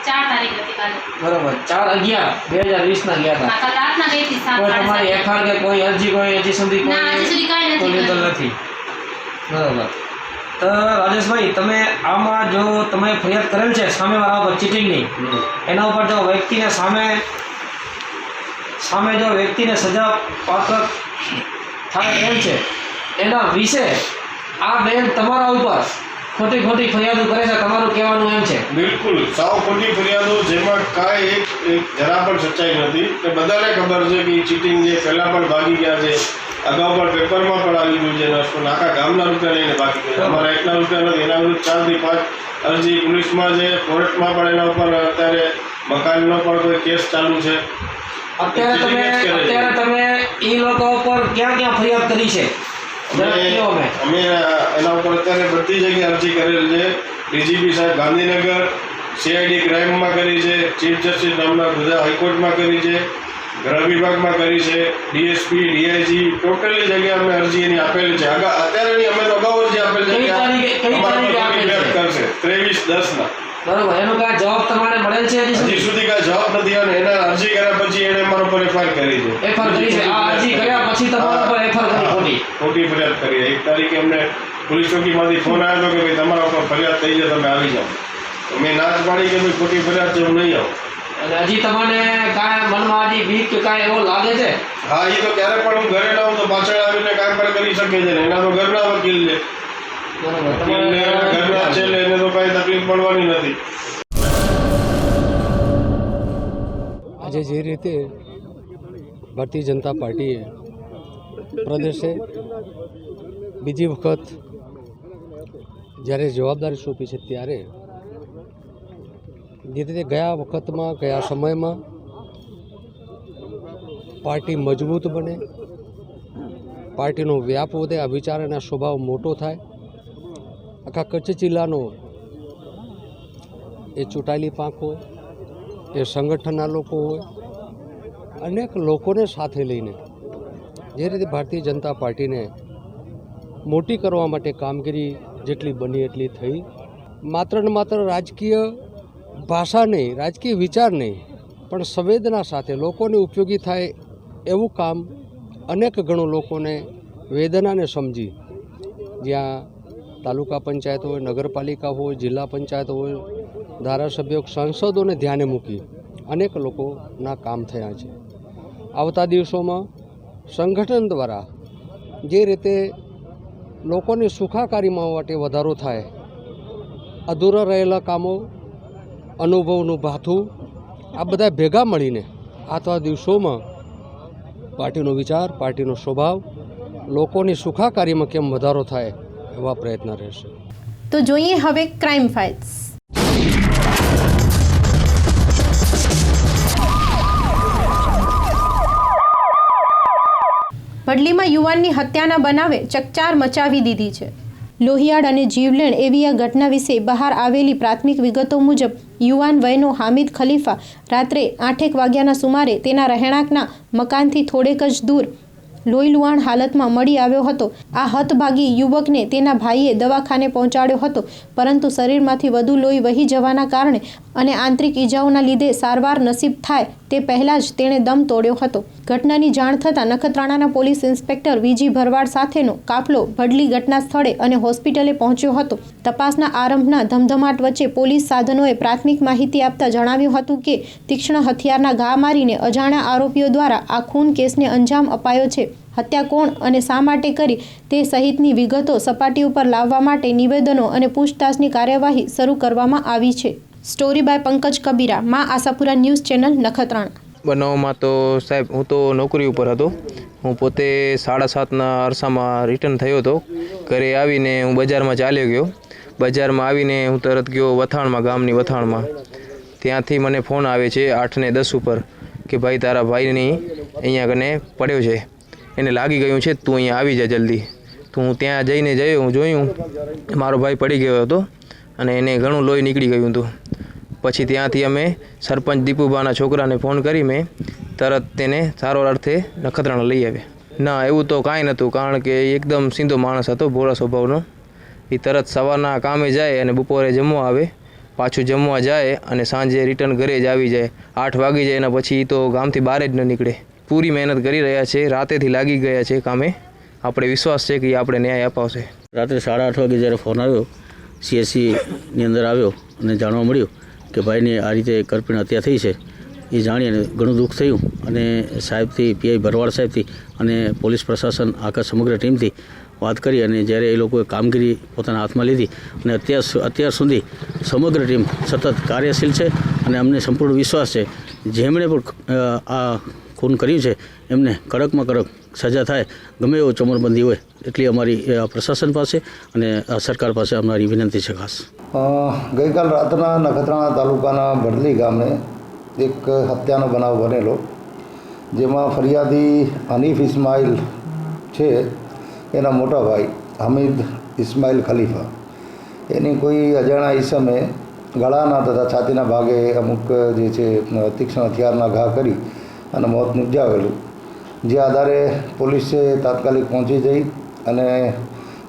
4 તારીખ હતી કાલે. બરોબર, 4/11/2020 ના ગયા હતા. કાલે રાતના ગઈ હતી 7 કોઈ તમારી એફઆઈઆર કે કોઈ અરજી કોઈ હજી સુધી કાંઈ નથી? બરોબર. તો રાજેશભાઈ, તમે આમાં જો તમે ફરિયાદ કરેલ છે સામેવાળા ઉપર ચીટિંગની, એના ઉપર જો વ્યક્તિને સામે જો વ્યક્તિને સજા પાત્ર થાય એમ છે, એના વિશે આ બેન તમારા ઉપર ખોટી ફરિયાદો કરે છે, તમારું કહેવાનું એમ છે? બિલકુલ સાવ ખોટી ફરિયાદો, જેમાં કાંઈ એક જરા પણ સચ્ચાઈ નથી. કે બધાને ખબર છે કે ચીટિંગ જે પહેલાં પણ ભાગી ગયા છે, અગાઉ પણ પેપરમાં પણ આવી ગયું છે, આખા ગામના રૂપિયા લઈને ભાગી ગયા. અમારા એકના રૂપિયા નથી, એના વિરુદ્ધ 4 થી 5 અરજી પોલીસમાં છે, કોર્ટમાં પણ એના ઉપર અત્યારે મકાનનો પણ કોઈ કેસ ચાલુ છે. અત્યારે તમે એ લોકો ઉપર ક્યાં ફરિયાદ કરી છે? અમે એના ઉપર અત્યારે બધી જગ્યાએ અરજી કરેલ છે. ડીજીપી સાહેબ ગાંધીનગર, CID ક્રાઇમમાં કરી છે, ચીફ જસ્ટિસ નામના ગુજરાત હાઈકોર્ટમાં કરી છે, ગૃહ વિભાગમાં કરી છે, DSP, DIG ટોટલી જગ્યાએ અમે અરજી એની આપેલી છે. અત્યારે અમે તો અગાઉ અરજી આપેલ છે કરશે 23/10 બરોબર. એનો કાંઈ જવાબ તમારે મળેલ છે? હજી સુધી કાંઈ જવાબ નથી અને એના અરજી કર્યા પછી એને અમારા ઉપર FIR કરી છે. આ અરજી કર્યા પછી તમારા ઉપર FIR કરી ખોટી ફરિયાદ કરી. 1 તારીખે અમને પોલીસ ચોકીમાંથી ફોન આવ્યો હતો કે ભાઈ તમારા ઉપર ફરિયાદ થઈ છે, તમે આવી જાઓ. મેં ના જ પાડી કે ભાઈ ખોટી ફરિયાદ છે, હું નહીં આવું. અને હજી તમને કાંઈ મનમાં હજી બીક કે કાંઈ એવો લાગે છે? હા, એ તો ક્યારે પણ હું ઘરે ના હું તો પાછળ આવીને કામ પણ કરી શકે છે ને. એના તો ઘરના વકીલ છે, ઘરના છે, એને તો કાંઈ તકલીફ પડવાની નથી. આજે જે રીતે ભારતીય જનતા પાર્ટીએ પ્રદેશે બીજી વખત જ્યારે જવાબદારી સોંપી છે, ત્યારે જે રીતે ગયા વખતમાં ગયા સમયમાં પાર્ટી મજબૂત બને, પાર્ટીનો વ્યાપ વધે, આ વિચાર અને સ્વભાવ મોટો થાય, આખા કચ્છ જિલ્લાનો એ ચૂંટાયેલી પાંખ હોય, એ સંગઠનના લોકો હોય, અનેક લોકોને સાથે લઈને જે રીતે ભારતીય જનતા પાર્ટીને મોટી કરવા માટે કામગીરી જેટલી બની એટલી થઈ. માત્ર ને માત્ર રાજકીય ભાષા નહીં, રાજકીય વિચાર નહીં, પણ સંવેદના સાથે લોકોને ઉપયોગી થાય એવું કામ અનેક ગણો લોકોને વેદનાને સમજી, જ્યાં તાલુકા પંચાયત હોય, નગરપાલિકા હોય, જિલ્લા પંચાયત હોય, ધારાસભ્યો, સાંસદોને ધ્યાને મૂકી અનેક લોકોના કામ થયા છે. આવતા દિવસોમાં સંગઠન દ્વારા જે રીતે લોકોની સુખાકારીમાં માટે વધારો થાય, અધૂરા રહેલા કામો, અનુભવનું ભાથું, આ બધા ભેગા મળીને આવતા દિવસોમાં પાર્ટીનો વિચાર, પાર્ટીનો સ્વભાવ, લોકોની સુખાકારીમાં કેમ વધારો થાય એવા પ્રયત્ન રહેશે. તો જોઈએ હવે ક્રાઇમ ફાઇલ્સ. વડલીમાં યુવાનની હત્યાના બનાવે ચકચાર મચાવી દીધી છે. લોહિયાળ અને જીવલેણ એવી આ ઘટના વિશે બહાર આવેલી પ્રાથમિક વિગતો મુજબ યુવાન વયનો હામિદ ખલીફા રાત્રે 8 વાગ્યાના સુમારે તેના રહેણાંકના મકાનથી થોડેક જ દૂર લોહીલુહાણ હાલતમાં મળી આવ્યો હતો. આ હતભાગી યુવકને તેના ભાઈએ દવાખાને પહોંચાડ્યો હતો, પરંતુ શરીરમાંથી વધુ લોહી વહી જવાના કારણે અને આંતરિક ઈજાઓના લીધે સારવાર નસીબ થાય તે પહેલાં જ તેણે દમ તોડ્યો હતો. ઘટનાની જાણ થતાં નખત્રાણાના પોલીસ ઇન્સ્પેક્ટર વીજી ભરવાડ સાથેનો કાફલો ભડલી ઘટના સ્થળે અને હોસ્પિટલે પહોંચ્યો હતો. તપાસના આરંભના ધમધમાટ વચ્ચે પોલીસ સાધનોએ પ્રાથમિક માહિતી આપતા જણાવ્યું હતું કે તીક્ષ્ણ હથિયારના ઘા મારીને અજાણ્યા આરોપીઓ દ્વારા આ ખૂન કેસને અંજામ અપાયો છે. હત્યા કોણ અને શા માટે કરી તે સહિતની વિગતો સપાટી ઉપર લાવવા માટે નિવેદનો અને પૂછતાછની કાર્યવાહી શરૂ કરવામાં આવી છે. સ્ટોરી બાય પંકજ કબીરા, માં આશાપુરા ન્યૂઝ ચેનલ, નખત્રાણા. બનાવમાં તો સાહેબ હું તો નોકરી ઉપર હતો. હું પોતે 7:30ના અરસામાં રિટર્ન થયો હતો. ઘરે આવીને હું બજારમાં ચાલ્યો ગયો. બજારમાં આવીને હું તરત ગયો વથાણમાં, ગામની વથાણમાં. ત્યાંથી મને ફોન આવે છે 8:10 ઉપર કે ભાઈ તારા ભાઈની અહીંયા કને પડ્યો છે, એને લાગી ગયું છે, તું અહીંયા આવી જા જલ્દી. તો હું ત્યાં જઈને હું જોયું મારો ભાઈ પડી ગયો હતો અને એને ઘણું લોહી નીકળી ગયું હતું. પછી ત્યાંથી અમે સરપંચ દીપુબાના છોકરાને ફોન કરી મેં તરત તેને સારો અર્થે નખત્રાણા લઈ આવ્યા. ના, એવું તો કાંઈ નહોતું, કારણ કે એકદમ સીધો માણસ હતો, ભોળા સ્વભાવનો. એ તરત સવારના કામે જાય અને બપોરે જમવા આવે, પાછું જમવા જાય અને સાંજે રિટર્ન ઘરે જ આવી જાય. 8 વાગી જાય એના પછી તો ગામથી બહાર જ ન નીકળે. પૂરી મહેનત કરી રહ્યા છે, રાતેથી લાગી ગયા છે કામે. આપણે વિશ્વાસ છે કે આપણે ન્યાય અપાવશે. રાત્રે 8:30 વાગે જ્યારે ફોન આવ્યો, CSCની અંદર આવ્યો અને જાણવા મળ્યું કે ભાઈને આ રીતે કરપીણ હત્યા થઈ છે. એ જાણી અને ઘણું દુઃખ થયું અને સાહેબથી, PI ભરવાડ સાહેબથી અને પોલીસ પ્રશાસન આખા સમગ્ર ટીમથી વાત કરી અને જ્યારે એ લોકોએ કામગીરી પોતાના હાથમાં લીધી અને અત્યાર સુધી સમગ્ર ટીમ સતત કાર્યશીલ છે અને અમને સંપૂર્ણ વિશ્વાસ છે જેમણે પણ આ ખૂન કર્યું છે એમને કડકમાં કડક સજા થાય, ગમે એવો ચોમરબંધી હોય એટલી અમારી પ્રશાસન પાસે અને સરકાર પાસે અમારી વિનંતી છે. ખાસ ગઈકાલ રાતના નખત્રાણા તાલુકાના ભડલી ગામે એક હત્યાનો બનાવ બનેલો, જેમાં ફરિયાદી હનીફ ઇસ્માઇલ છે, એના મોટા ભાઈ હમીદ ઇસ્માઇલ ખલીફા, એની કોઈ અજાણ્યા ઈસમે ગળાના તથા છાતીના ભાગે અમુક જે છે તીક્ષ્ણ હથિયારના ઘા કરી અને મોત નિપજાવેલું. જે આધારે પોલીસે તાત્કાલિક પહોંચી જઈ અને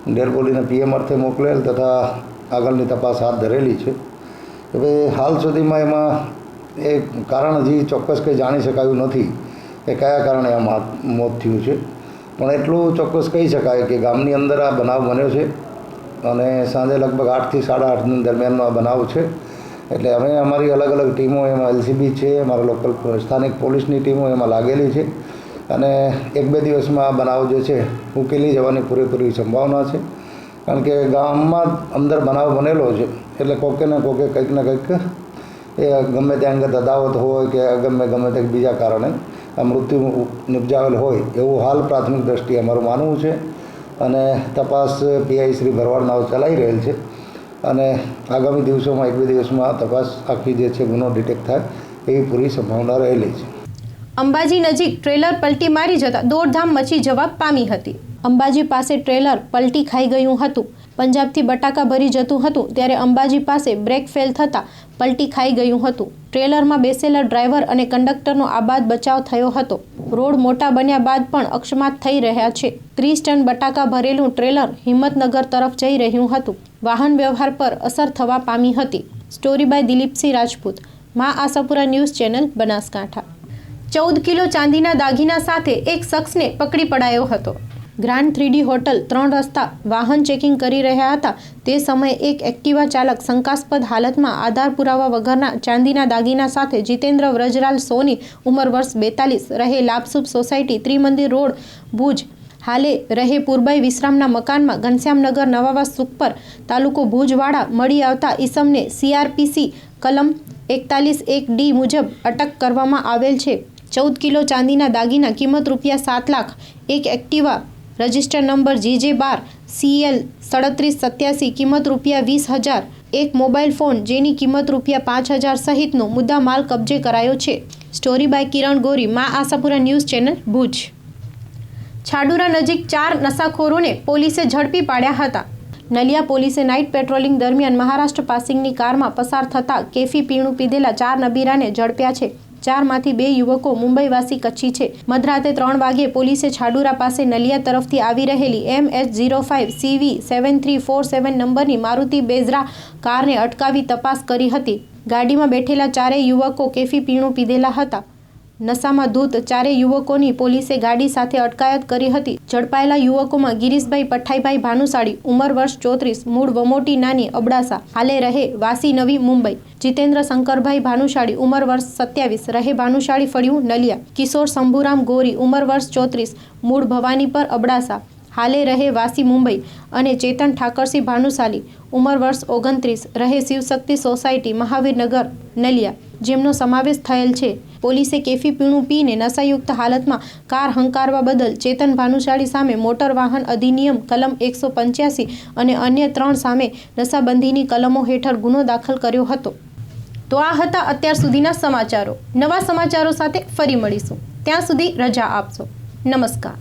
ડેડ બોડીને PM અર્થે મોકલેલ તથા આગળની તપાસ હાથ ધરેલી છે. હવે હાલ સુધીમાં એમાં એ કારણ હજી ચોક્કસ કંઈ જાણી શકાયું નથી કે કયા કારણે આ મોત થયું છે, પણ એટલું ચોક્કસ કહી શકાય કે ગામની અંદર આ બનાવ બન્યો છે અને સાંજે લગભગ 8 થી 8:30 દરમિયાનનો આ બનાવ છે. એટલે અમે અમારી અલગ અલગ ટીમો, એમાં LCB છે, અમારા લોકલ સ્થાનિક પોલીસની ટીમો એમાં લાગેલી છે અને 1-2 દિવસમાં આ બનાવ જે છે ઉકેલી જવાની પૂરેપૂરી સંભાવના છે. કારણ કે ગામમાં અંદર બનાવ બનેલો છે એટલે કોકે ને કોકે કંઈક ને કંઈક એ ગમે તે અંગત અદાવત હોય કે ગમે તે બીજા કારણે આ મૃત્યુ નિપજાવેલ હોય એવું હાલ પ્રાથમિક દ્રષ્ટિએ અમારું માનવું છે અને તપાસ PI શ્રી ભરવાડનાઓ ચલાવી રહેલ છે અને આગામી દિવસોમાં 1-2 દિવસમાં તપાસ આખી જે છે ગુનો ડિટેક્ટ થાય એવી પૂરી સંભાવના રહેલી છે. અંબાજી નજીક ટ્રેલર પલટી મારી જતા દોડધામ મચી જવા પામી હતી. અંબાજી પાસે ટ્રેલર પલટી ખાઈ ગયું હતું. પંજાબથી બટાકા ભરી જતું હતું ત્યારે અંબાજી પાસે બ્રેક ફેલ થતાં પલટી ખાઈ ગયું હતું. ટ્રેલરમાં બેસેલા ડ્રાઈવર અને કંડક્ટરનો આબાદ બચાવ થયો હતો. રોડ મોટા બન્યા બાદ પણ અકસ્માત થઈ રહ્યા છે. 30 ટન બટાકા ભરેલું ટ્રેલર હિંમતનગર તરફ જઈ રહ્યું હતું. વાહન વ્યવહાર પર અસર થવા પામી હતી. સ્ટોરી બાય દિલીપસિંહ રાજપૂત, માં Ashapura news channel, Banaskantha. 14 kilo ચાંદીના દાગીના સાથે એક શખ્સને પકડી પડાયો હતો. ગ્રાન્ડ 3D હોટલ 3 રસ્તા વાહન ચેકિંગ કરી રહ્યા હતા તે સમયે એક એક્ટિવા ચાલક શંકાસ્પદ હાલતમાં આધાર પુરાવા વગરના ચાંદીના દાગીના સાથે જીતેન્દ્ર વ્રજરાલ સોની, ઉંમર વર્ષ 42, રહે લાભશુભ સોસાયટી, ત્રિમંદિર રોડ, ભુજ, હાલે રહે પુરબાઈ વિશ્રામના મકાનમાં ઘનશ્યામનગર નવાવાસ સુખપર, તાલુકો ભુજવાડા મળી આવતા ઈસમને CRPC કલમ 41(1)D મુજબ અટક કરવામાં આવેલ છે. 14 કિલો ચાંદીના દાગીના કિંમત ₹7 લાખ, એક Activa register number JJ12 CL 3787 કિંમત ₹20,000, એક મોબાઈલ ફોન જેની કિંમત ₹5,000 સહિતનો મુદ્દા માલ કબજે કરાયો છે. સ્ટોરી બાય કિરણ ગોરી, માં આશાપુરા ન્યૂઝ ચેનલ, ભુજ. છાડુરા નજીક 4 નશાખોરોને પોલીસે ઝડપી પાડ્યા હતા. નલિયા પોલીસે નાઇટ પેટ્રોલિંગ દરમિયાન મહારાષ્ટ્ર પાસિંગની કારમાં પસાર થતા કેફી પીણું પીધેલા 4 નબીરાને ઝડપ્યા છે. 4માંથી 2 યુવકો મુંબઈવાસી કચ્છી છે. મધરાતે 3 વાગ્યે પોલીસે છાડુરા પાસે નલિયા તરફથી આવી રહેલી MS05 CV 7347 નંબરની મારુતિ બેઝરા કારને અટકાવી તપાસ કરી હતી. ગાડીમાં બેઠેલા 4 યુવકો કેફી પીણું પીધેલા હતા. નશામાં ધૂત 4 યુવકોની પોલીસે ગાડી સાથે અટકાયત કરી હતી. ઝડપાયેલા યુવકોમાં ગિરીશભાઈ પઠાઈભાઈ ભાનુશાળી, ઉંમર વર્ષ 34, મૂળ વમોટી નાની અબડાસા, હાલે રહે વાસી નવી મુંબઈ. જીતેન્દ્ર શંકરભાઈ ભાનુશાળી, ઉંમર વર્ષ 27, રહે ભાનુશાળી ફળિયું નલિયા. કિશોર શંભુરામ ગોરી, ઉંમર વર્ષ 34, મૂળ ભવાની પર અબડાસા, હાલે રહે વાસી મુંબઈ. અને ચેતન ઠાકરસિંહ ભાનુશાલી, ઉંમર વર્ષ 29, રહે શિવશક્તિ સોસાયટી મહાવીરનગર નલિયા, જેમનો સમાવેશ થયેલ છે. પોલીસે કેફી પીણું પીને નશાયુક્ત હાલતમાં કાર હંકારવા બદલ ચેતન ભાનુશાળી સામે મોટર વાહન અધિનિયમ કલમ 185 અને અન્ય 3 સામે નશાબંધીની કલમો હેઠળ ગુનો દાખલ કર્યો હતો. તો આ હતા અત્યાર સુધીના સમાચારો. નવા સમાચારો સાથે ફરી મળીશું. ત્યાં સુધી રજા આપશો. નમસ્કાર.